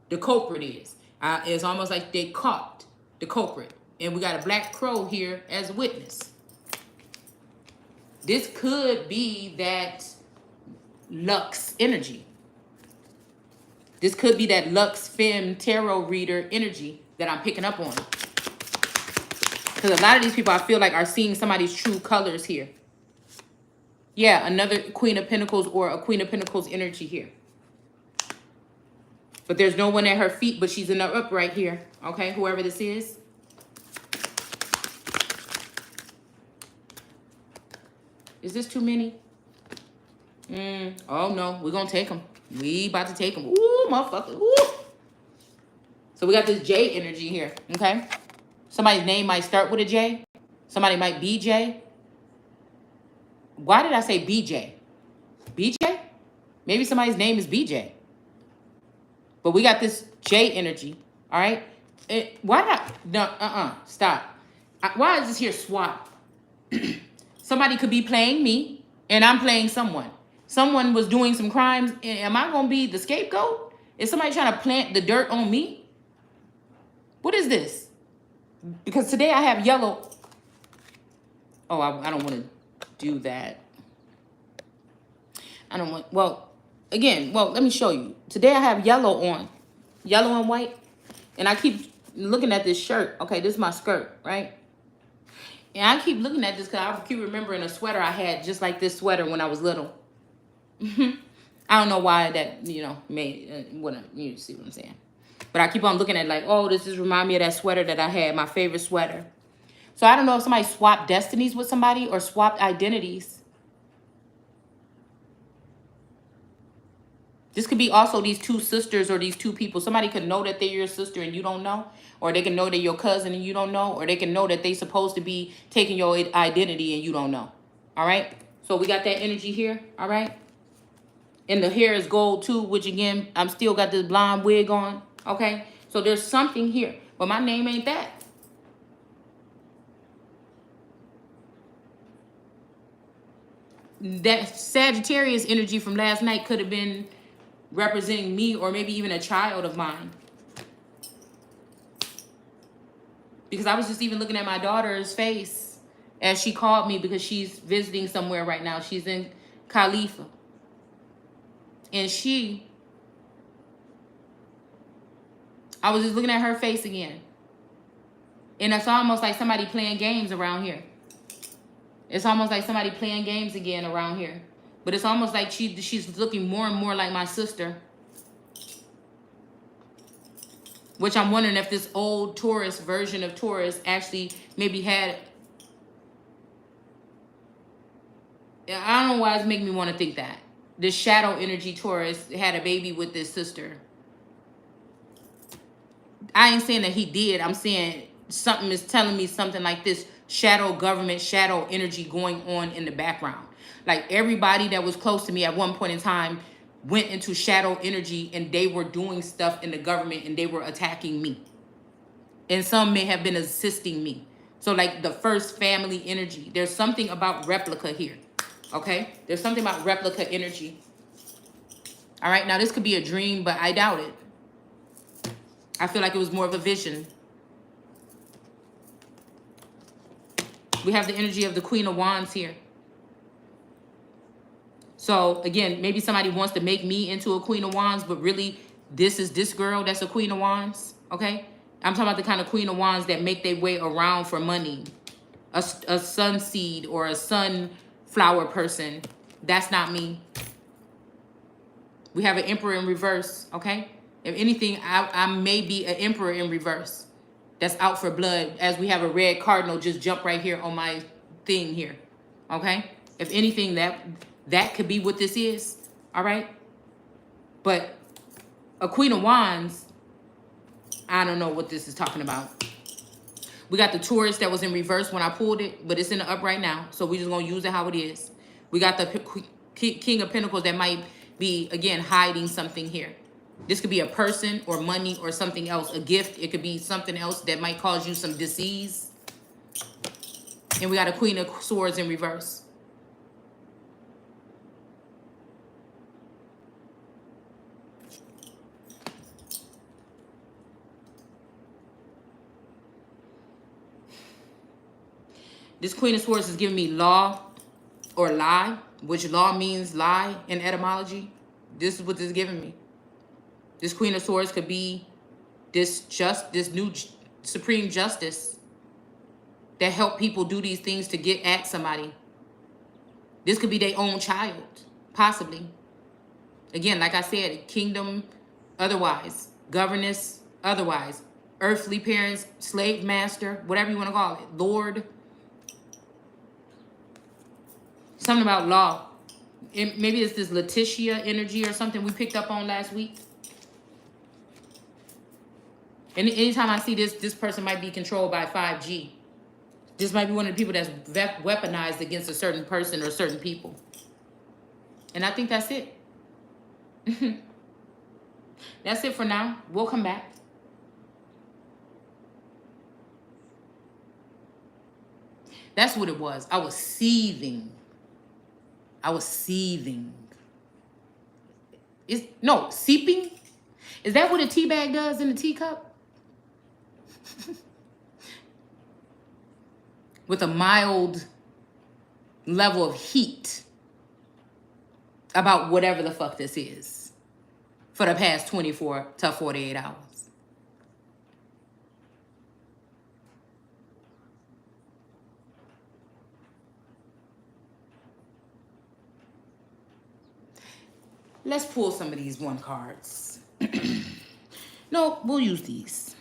the culprit is. It's almost like they caught the culprit. And we got a black crow here as a witness. This could be that Lux energy. This could be that Lux Femme tarot reader energy that I'm picking up on. Because a lot of these people, I feel like, are seeing somebody's true colors here. Yeah, another Queen of Pentacles or a Queen of Pentacles energy here. But there's no one at her feet, but she's in the upright here. Okay, whoever this is. Is this too many? Oh, no. We're going to take them. We about to take them. Ooh, motherfucker. Ooh. So we got this J energy here. Okay. Somebody's name might start with a J. Somebody might be J. Why did I say BJ? BJ? Maybe somebody's name is BJ. But we got this J energy. All right. Why not? No, stop. Why is this here swap? Somebody could be playing me and I'm playing someone. Someone was doing some crimes. And am I going to be the scapegoat? Is somebody trying to plant the dirt on me? What is this? Because today I have yellow. Oh, I don't want to do that. I don't want, well, again, well, let me show you. Today I have yellow on. Yellow and white. And I keep looking at this shirt. Okay, this is my skirt, right? And I keep looking at this because I keep remembering a sweater I had just like this sweater when I was little. I don't know why that, you know, made, whatever, you see what I'm saying. But I keep on looking at it like, oh, this just remind me of that sweater that I had, my favorite sweater. So I don't know if somebody swapped destinies with somebody or swapped identities. This could be also these two sisters or these two people. Somebody could know that they're your sister and you don't know. Or they can know they're your cousin and you don't know. Or they can know that they're supposed to be taking your identity and you don't know. All right? So we got that energy here. All right? And the hair is gold too, which again, I'm still got this blonde wig on. Okay? So there's something here. But my name ain't that. That Sagittarius energy from last night could have been representing me or maybe even a child of mine. Because I was just even looking at my daughter's face as she called me because she's visiting somewhere right now. She's in Khalifa. And I was just looking at her face again. And it's almost like somebody playing games around here. It's almost like somebody playing games again around here. But it's almost like she's looking more and more like my sister. Which I'm wondering if this old Taurus version of Taurus actually maybe had... I don't know why it's making me want to think that. This shadow energy Taurus had a baby with this sister. I ain't saying that he did. I'm saying something is telling me something like this shadow government, shadow energy going on in the background. Like everybody that was close to me at one point in time went into shadow energy and they were doing stuff in the government and they were attacking me. And some may have been assisting me. So like the first family energy. There's something about replica here. Okay? There's something about replica energy. All right? Now this could be a dream, but I doubt it. I feel like it was more of a vision. We have the energy of the Queen of Wands here. So, again, maybe somebody wants to make me into a Queen of Wands, but really, this is this girl that's a Queen of Wands, okay? I'm talking about the kind of Queen of Wands that make their way around for money. A sun seed or a sunflower person. That's not me. We have an Emperor in reverse, okay? If anything, I may be an Emperor in reverse. That's out for blood, as we have a red cardinal just jump right here on my thing here, okay? If anything, that could be what this is, all right? But a Queen of Wands, I don't know what this is talking about. We got the Taurus that was in reverse when I pulled it, but it's in the upright now, so we're just going to use it how it is. We got the King of Pentacles that might be, again, hiding something here. This could be a person or money or something else, a gift. It could be something else that might cause you some disease. And we got a Queen of Swords in reverse. This Queen of Swords is giving me law, or lie, which law means lie in etymology. This is what this is giving me. This Queen of Swords could be this new supreme justice that help people do these things to get at somebody. This could be their own child, possibly. Again, like I said, kingdom otherwise, governess otherwise, earthly parents, slave master, whatever you want to call it, Lord. Something about law. Maybe it's this Letitia energy or something we picked up on last week. And anytime I see this person might be controlled by 5G. This might be one of the people that's weaponized against a certain person or certain people. And I think that's it. That's it for now. We'll come back. That's what it was. I was seething. No, seeping? Is that what a tea bag does in a teacup? With a mild level of heat about whatever the fuck this is for the past 24 to 48 hours. Let's pull some of these one cards. No, we'll use these.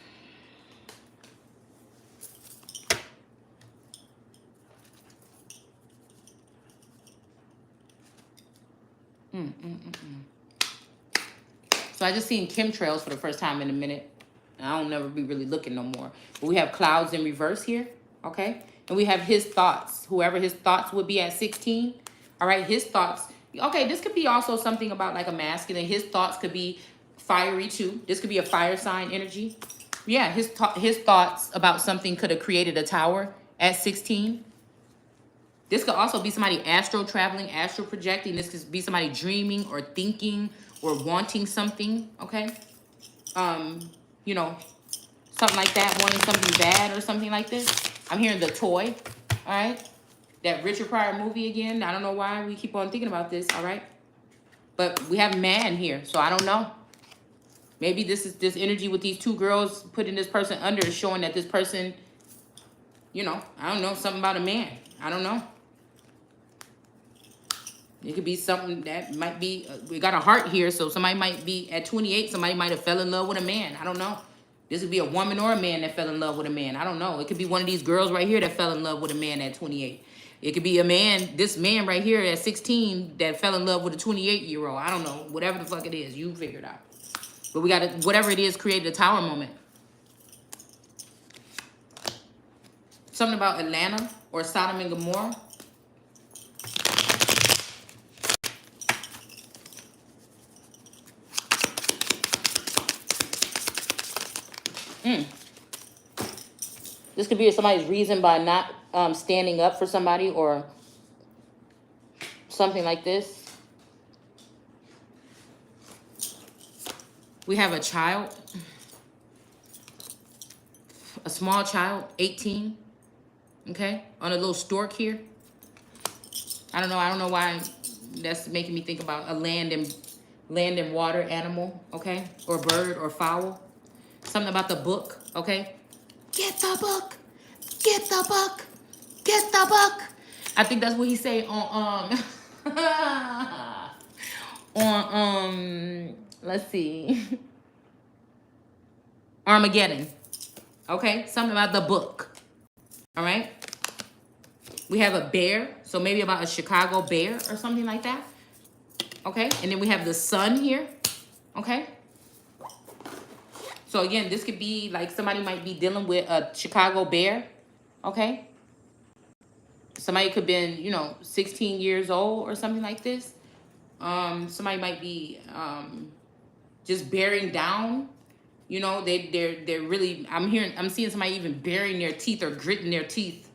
So I just seen chemtrails for the first time in a minute. I don't never be really looking no more. But we have clouds in reverse here, okay? And we have his thoughts. Whoever his thoughts would be at 16, all right? His thoughts. Okay, this could be also something about like a masculine. His thoughts could be fiery too. This could be a fire sign energy. Yeah, his thoughts about something could have created a tower at 16. This could also be somebody astral traveling, astral projecting. This could be somebody dreaming or thinking or wanting something, okay? You know, something like that, wanting something bad or something like this. I'm hearing the toy, all right? That Richard Pryor movie again. I don't know why we keep on thinking about this, all right? But we have man here, so I don't know. Maybe this is this energy with these two girls putting this person under is showing that this person, you know, I don't know, something about a man. I don't know. It could be something that might be, we got a heart here, so somebody might be at 28, somebody might have fell in love with a man. I don't know. This could be a woman or a man that fell in love with a man. I don't know. It could be one of these girls right here that fell in love with a man at 28. It could be a man, this man right here at 16 that fell in love with a 28-year-old. I don't know. Whatever the fuck it is, you figure it out. But we got to, whatever it is, create a tower moment. Something about Atlanta or Sodom and Gomorrah. This could be somebody's reason by not standing up for somebody or something like this. We have a child, a small child, 18, okay, on a little stork here. I don't know why that's making me think about a land and water animal, okay, or bird or fowl. Something about the book, okay. Get the book. Get the book. Get the book. I think that's what he say on let's see. Armageddon. Okay? Something about the book. All right? We have a bear, so maybe about a Chicago bear or something like that. Okay? And then we have the sun here. Okay? So again, this could be like somebody might be dealing with a Chicago bear, okay? Somebody could have been, you know, 16 years old or something like this. Somebody might be just bearing down, you know, they're really, I'm seeing somebody even baring their teeth or gritting their teeth,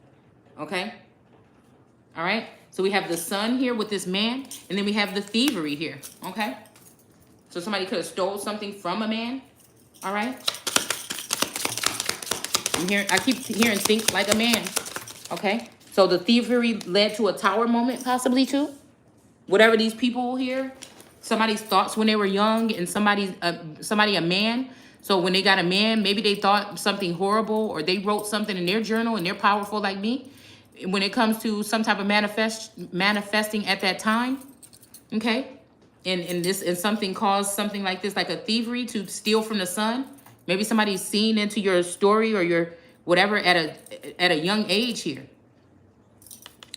okay? All right, so we have the sun here with this man, and then we have the thievery here, okay? So somebody could have stole something from a man. All right. I keep hearing think like a man. Okay. So the thievery led to a tower moment, possibly too. Whatever these people here, somebody's thoughts when they were young, and somebody a man. So when they got a man, maybe they thought something horrible, or they wrote something in their journal, and they're powerful like me. When it comes to some type of manifesting at that time, okay, and something caused something like this, like a thievery to steal from the sun. Maybe somebody's seen into your story or your whatever at a young age here,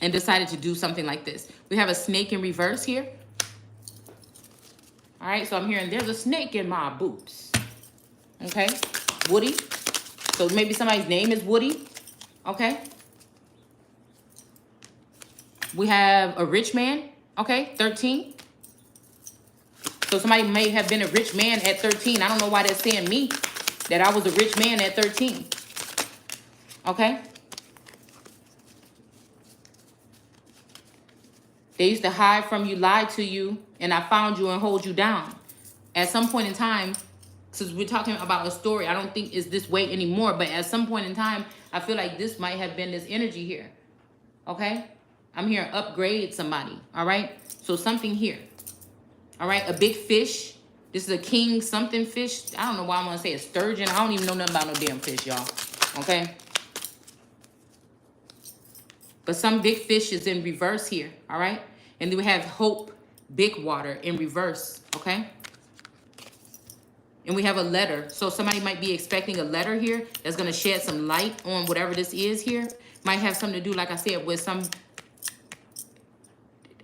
and decided to do something like this. We have a snake in reverse here. All right, so I'm hearing there's a snake in my boots. Okay, Woody. So maybe somebody's name is Woody. Okay. We have a rich man. Okay, 13. So somebody may have been a rich man at 13. I don't know why they're saying me, that I was a rich man at 13. Okay. They used to hide from you, lie to you, and I found you and hold you down. At some point in time, since we're talking about a story, I don't think it's this way anymore, but at some point in time, I feel like this might have been this energy here. Okay? I'm hearing upgrade somebody. All right? So something here. All right? A big fish. This is a king something fish. I don't know why I want to say a sturgeon. I don't even know nothing about no damn fish, y'all. Okay? But some big fish is in reverse here. All right? And then we have hope, big water in reverse. Okay? And we have a letter. So somebody might be expecting a letter here that's going to shed some light on whatever this is here. Might have something to do, like I said, with some...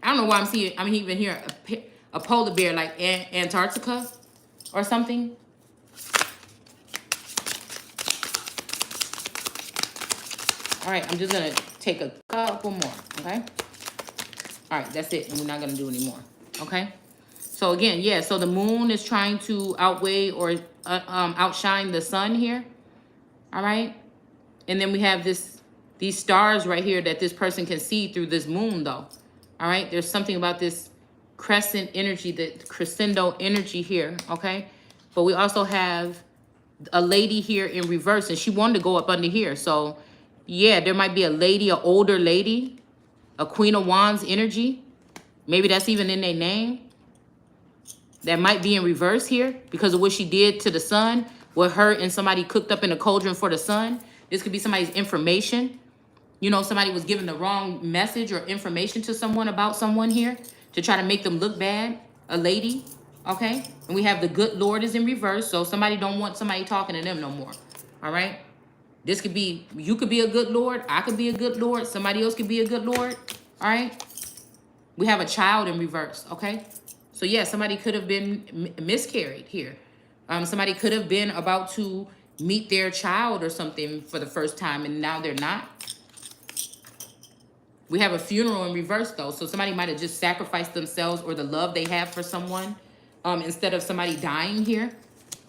I don't know why I'm even hearing a polar bear, like Antarctica or something. All right, I'm just going to take a couple more, okay? All right, that's it. And we're not going to do any more, okay? So again, yeah, so the moon is trying to outweigh or outshine the sun here. All right. And then we have these stars right here that this person can see through this moon though. All right. There's something about this crescent energy, the crescendo energy here. Okay. But we also have a lady here in reverse, and she wanted to go up under here. So yeah, there might be a lady, an older lady, a Queen of Wands energy. Maybe that's even in their name. That might be in reverse here because of what she did to the sun, with her and somebody cooked up in a cauldron for the sun. This could be somebody's information. You know, somebody was giving the wrong message or information to someone about someone here to try to make them look bad. A lady, okay? And we have the good Lord is in reverse, so somebody don't want somebody talking to them no more, all right? This could be, you could be a good Lord, I could be a good Lord, somebody else could be a good Lord, all right? We have a child in reverse, okay? So yeah, somebody could have been miscarried here. Somebody could have been about to meet their child or something for the first time, and now they're not. We have a funeral in reverse though. So somebody might have just sacrificed themselves or the love they have for someone instead of somebody dying here.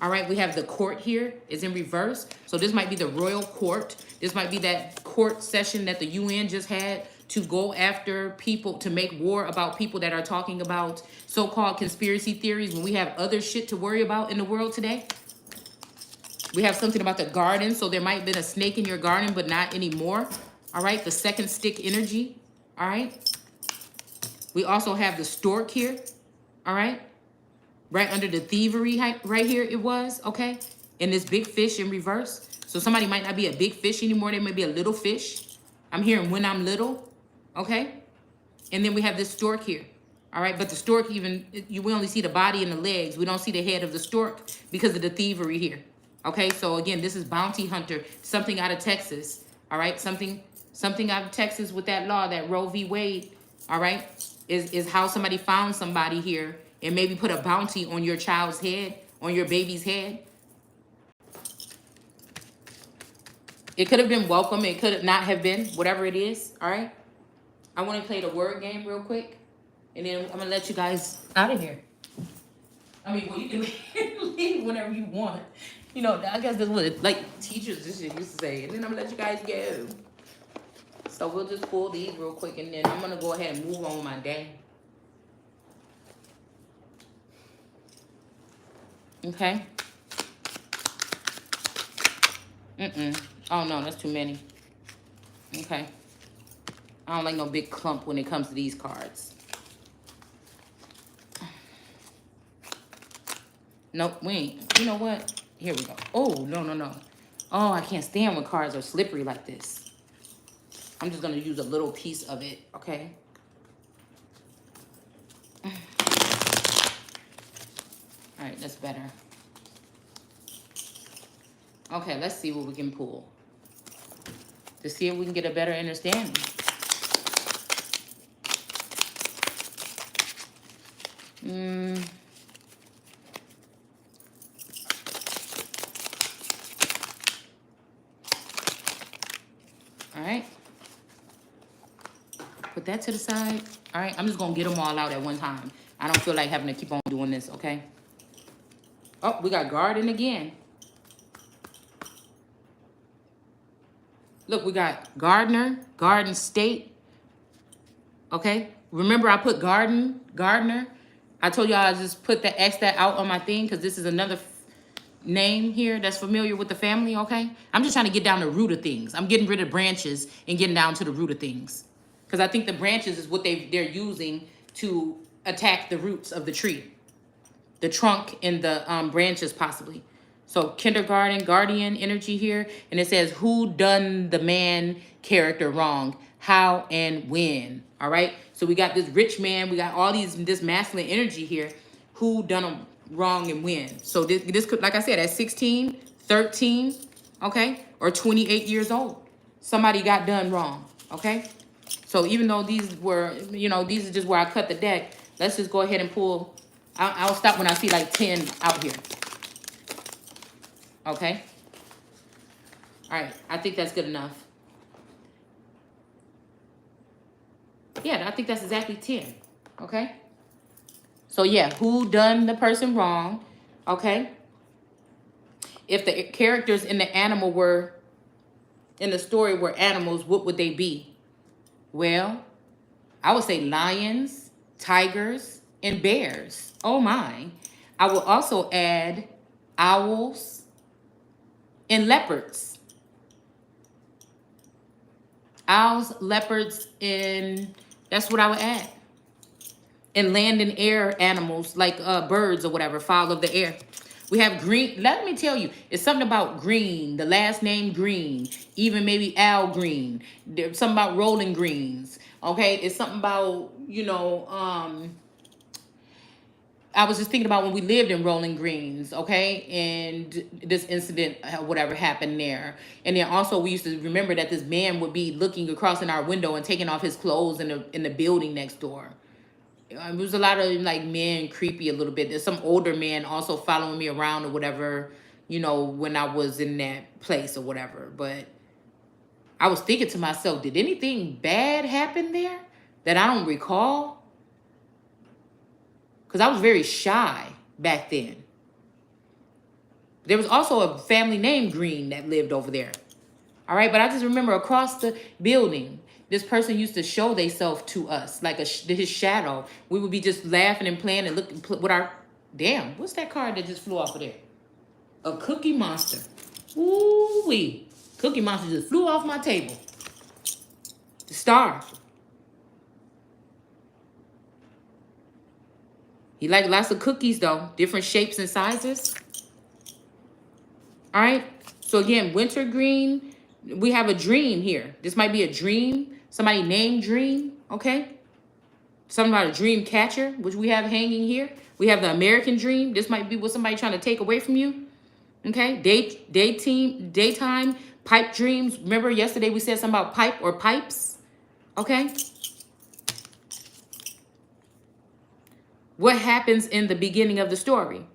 All right, we have the court here is in reverse. So this might be the royal court. This might be that court session that the UN just had to go after people, to make war about people that are talking about so-called conspiracy theories when we have other shit to worry about in the world today. We have something about the garden. So there might have been a snake in your garden, but not anymore. All right, the second stick energy. All right. We also have the stork here. All right. Right under the thievery right here it was, okay? And this big fish in reverse. So somebody might not be a big fish anymore. They may be a little fish. I'm hearing when I'm little, okay? And then we have this stork here, all right? But the stork we only see the body and the legs. We don't see the head of the stork because of the thievery here, okay? So again, this is bounty hunter, something out of Texas, all right? Something out of Texas with that law, that Roe v. Wade, all right? Is how somebody found somebody here and maybe put a bounty on your child's head, on your baby's head. It could have been welcome. It could not have been, whatever it is, all right? I want to play the word game real quick, and then I'm going to let you guys out of here. I mean, well, you can leave whenever you want. You know, I guess that's what, like, teachers and shit used to say. And then I'm going to let you guys go. So we'll just pull these real quick, and then I'm going to go ahead and move on with my day. Okay. Oh, no, that's too many. Okay. I don't like no big clump when it comes to these cards. Nope, we ain't. You know what? Here we go. Oh, no, no, no. Oh, I can't stand when cards are slippery like this. I'm just going to use a little piece of it, okay? All right, that's better. Okay, let's see what we can pull to see if we can get a better understanding. All right. Put that to the side. All right, I'm just going to get them all out at one time. I don't feel like having to keep on doing this, okay? Oh, we got garden again. Look, we got gardener, garden state. Okay? Remember I put gardener. I told y'all I just put the X that out on my thing because this is another name here that's familiar with the family, okay? I'm just trying to get down to the root of things. I'm getting rid of branches and getting down to the root of things. Because I think the branches is what they're using to attack the roots of the tree. The trunk and the branches possibly. So kindergarten, guardian energy here. And it says, who done the man character wrong? How and when? All right. So we got this rich man. We got all this masculine energy here. Who done them wrong and when? So this could, like I said, at 16, 13, okay, or 28 years old, somebody got done wrong, okay? So even though these were, you know, these are just where I cut the deck, let's just go ahead and pull. I'll stop when I see like 10 out here. Okay? All right, I think that's good enough. Yeah, I think that's exactly 10, okay? So yeah, who done the person wrong, okay? If the characters in the animal were, in the story were animals, what would they be? Well, I would say lions, tigers, and bears. Oh my. I will also add owls and leopards. Owls, leopards, and that's what I would add. And land and air animals like birds or whatever, fowl of the air. We have green. Let me tell you, it's something about green, the last name Green, even maybe Al Green. There's something about Rolling Greens. Okay, it's something about, you know, I was just thinking about when we lived in Rolling Greens, okay, and this incident, whatever happened there. And then also we used to remember that this man would be looking across in our window and taking off his clothes in the building next door. It was a lot of like men creepy a little bit. There's some older men also following me around or whatever, you know, when I was in that place or whatever. But I was thinking to myself, did anything bad happen there that I don't recall? Because I was very shy back then. There was also a family named Green that lived over there. All right, but I just remember across the building, this person used to show themselves to us, like his shadow. We would be just laughing and playing and looking with our, damn, what's that card that just flew off of there? A Cookie Monster. Ooh-wee. Cookie Monster just flew off my table. The star. He liked lots of cookies though, different shapes and sizes. All right, so again, winter green, we have a dream here. This might be a dream. Somebody named Dream, okay? Something about a dream catcher, which we have hanging here. We have the American dream. This might be what somebody trying to take away from you, okay? Daytime, pipe dreams. Remember yesterday we said something about pipe or pipes, okay? What happens in the beginning of the story?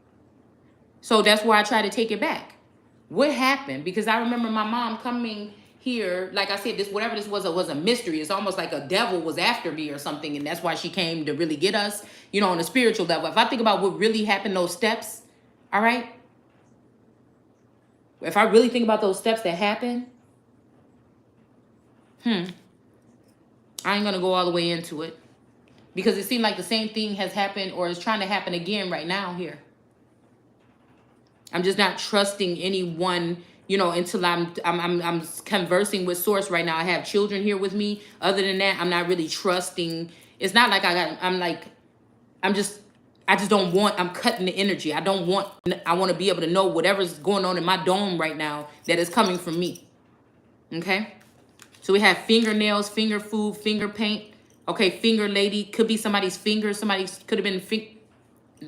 So that's why I try to take it back. What happened? Because I remember my mom coming here, like I said, whatever this was a mystery. It's almost like a devil was after me or something, and that's why she came to really get us, you know, on a spiritual level. If I think about what really happened, those steps, all right? If I really think about those steps that happened, I ain't gonna go all the way into it. Because it seemed like the same thing has happened or is trying to happen again right now here. I'm just not trusting anyone, you know, until I'm conversing with source right now. I have children here with me. Other than that, I'm not really trusting. It's not like I'm just, I just don't want, I'm cutting the energy. I want to be able to know whatever's going on in my dome right now that is coming from me. Okay? So we have fingernails, finger food, finger paint. Okay, finger lady. Could be somebody's finger. Somebody could have been,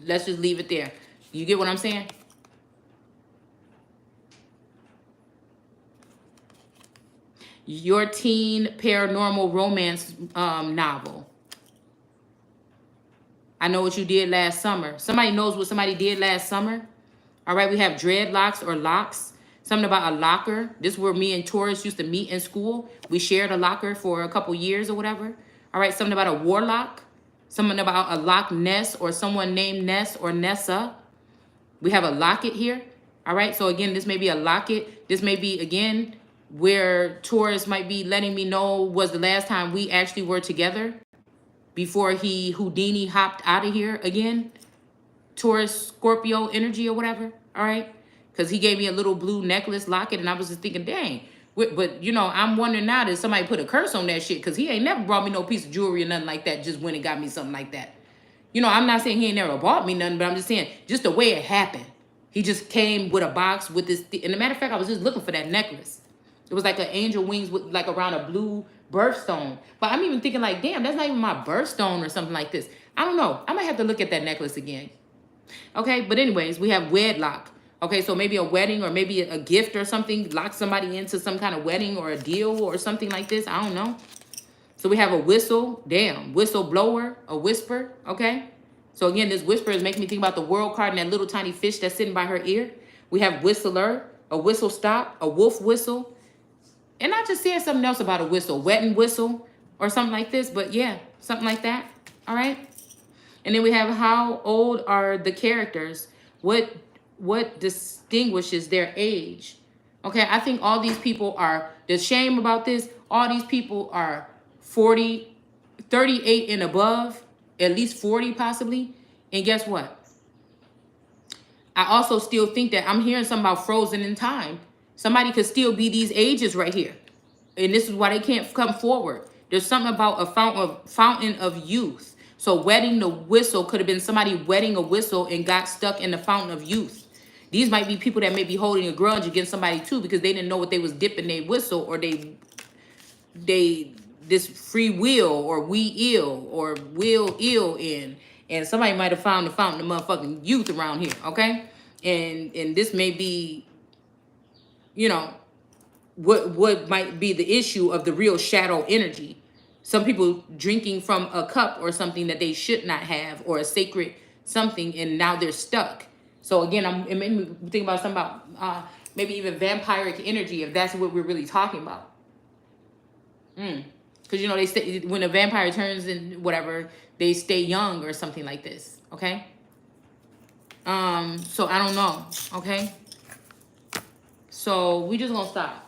let's just leave it there. You get what I'm saying? Your teen paranormal romance novel. I know what you did last summer. Somebody knows what somebody did last summer. All right, we have dreadlocks or locks. Something about a locker. This is where me and Taurus used to meet in school. We shared a locker for a couple years or whatever. All right, something about a warlock. Something about a Loch Ness or someone named Ness or Nessa. We have a locket here. All right, so again, this may be a locket. This may be, again, where Taurus might be letting me know was the last time we actually were together before he Houdini hopped out of here again. Taurus, Scorpio energy or whatever, all right? Because he gave me a little blue necklace locket, and I was just thinking, dang. But, you know, I'm wondering now, did somebody put a curse on that shit? Because he ain't never brought me no piece of jewelry or nothing like that just when it got me something like that. You know, I'm not saying he ain't never bought me nothing, but I'm just saying just the way it happened. He just came with a box with this. And a matter of fact, I was just looking for that necklace. It was like an angel wings with like around a blue birthstone. But I'm even thinking like, damn, that's not even my birthstone or something like this. I don't know. I might have to look at that necklace again. Okay, but anyways, we have wedlock. Okay, so maybe a wedding or maybe a gift or something. Lock somebody into some kind of wedding or a deal or something like this. I don't know. So we have a whistle. Damn, whistleblower, a whisper. Okay. So again, this whisper is making me think about the world card and that little tiny fish that's sitting by her ear. We have whistler, a whistle stop, a wolf whistle. And I just said something else about a whistle, wedding whistle or something like this. But yeah, something like that. All right. And then we have how old are the characters? What distinguishes their age? Okay, I think all these people are, the shame about this, all these people are 40, 38 and above, at least 40 possibly. And guess what? I also still think that I'm hearing something about frozen in time. Somebody could still be these ages right here. And this is why they can't come forward. There's something about a fountain of youth. So wetting the whistle could have been somebody wetting a whistle and got stuck in the fountain of youth. These might be people that may be holding a grudge against somebody too because they didn't know what they was dipping their whistle or they this free will or we ill or will ill in. And somebody might have found the fountain of motherfucking youth around here, okay? And this may be, you know, what might be the issue of the real shadow energy. Some people drinking from a cup or something that they should not have, or a sacred something, and now they're stuck. So again, it made me think about something about maybe even vampiric energy, if that's what we're really talking about. Because, you know, they say when a vampire turns in whatever, they stay young or something like this, okay? So I don't know, okay? So we just gonna stop.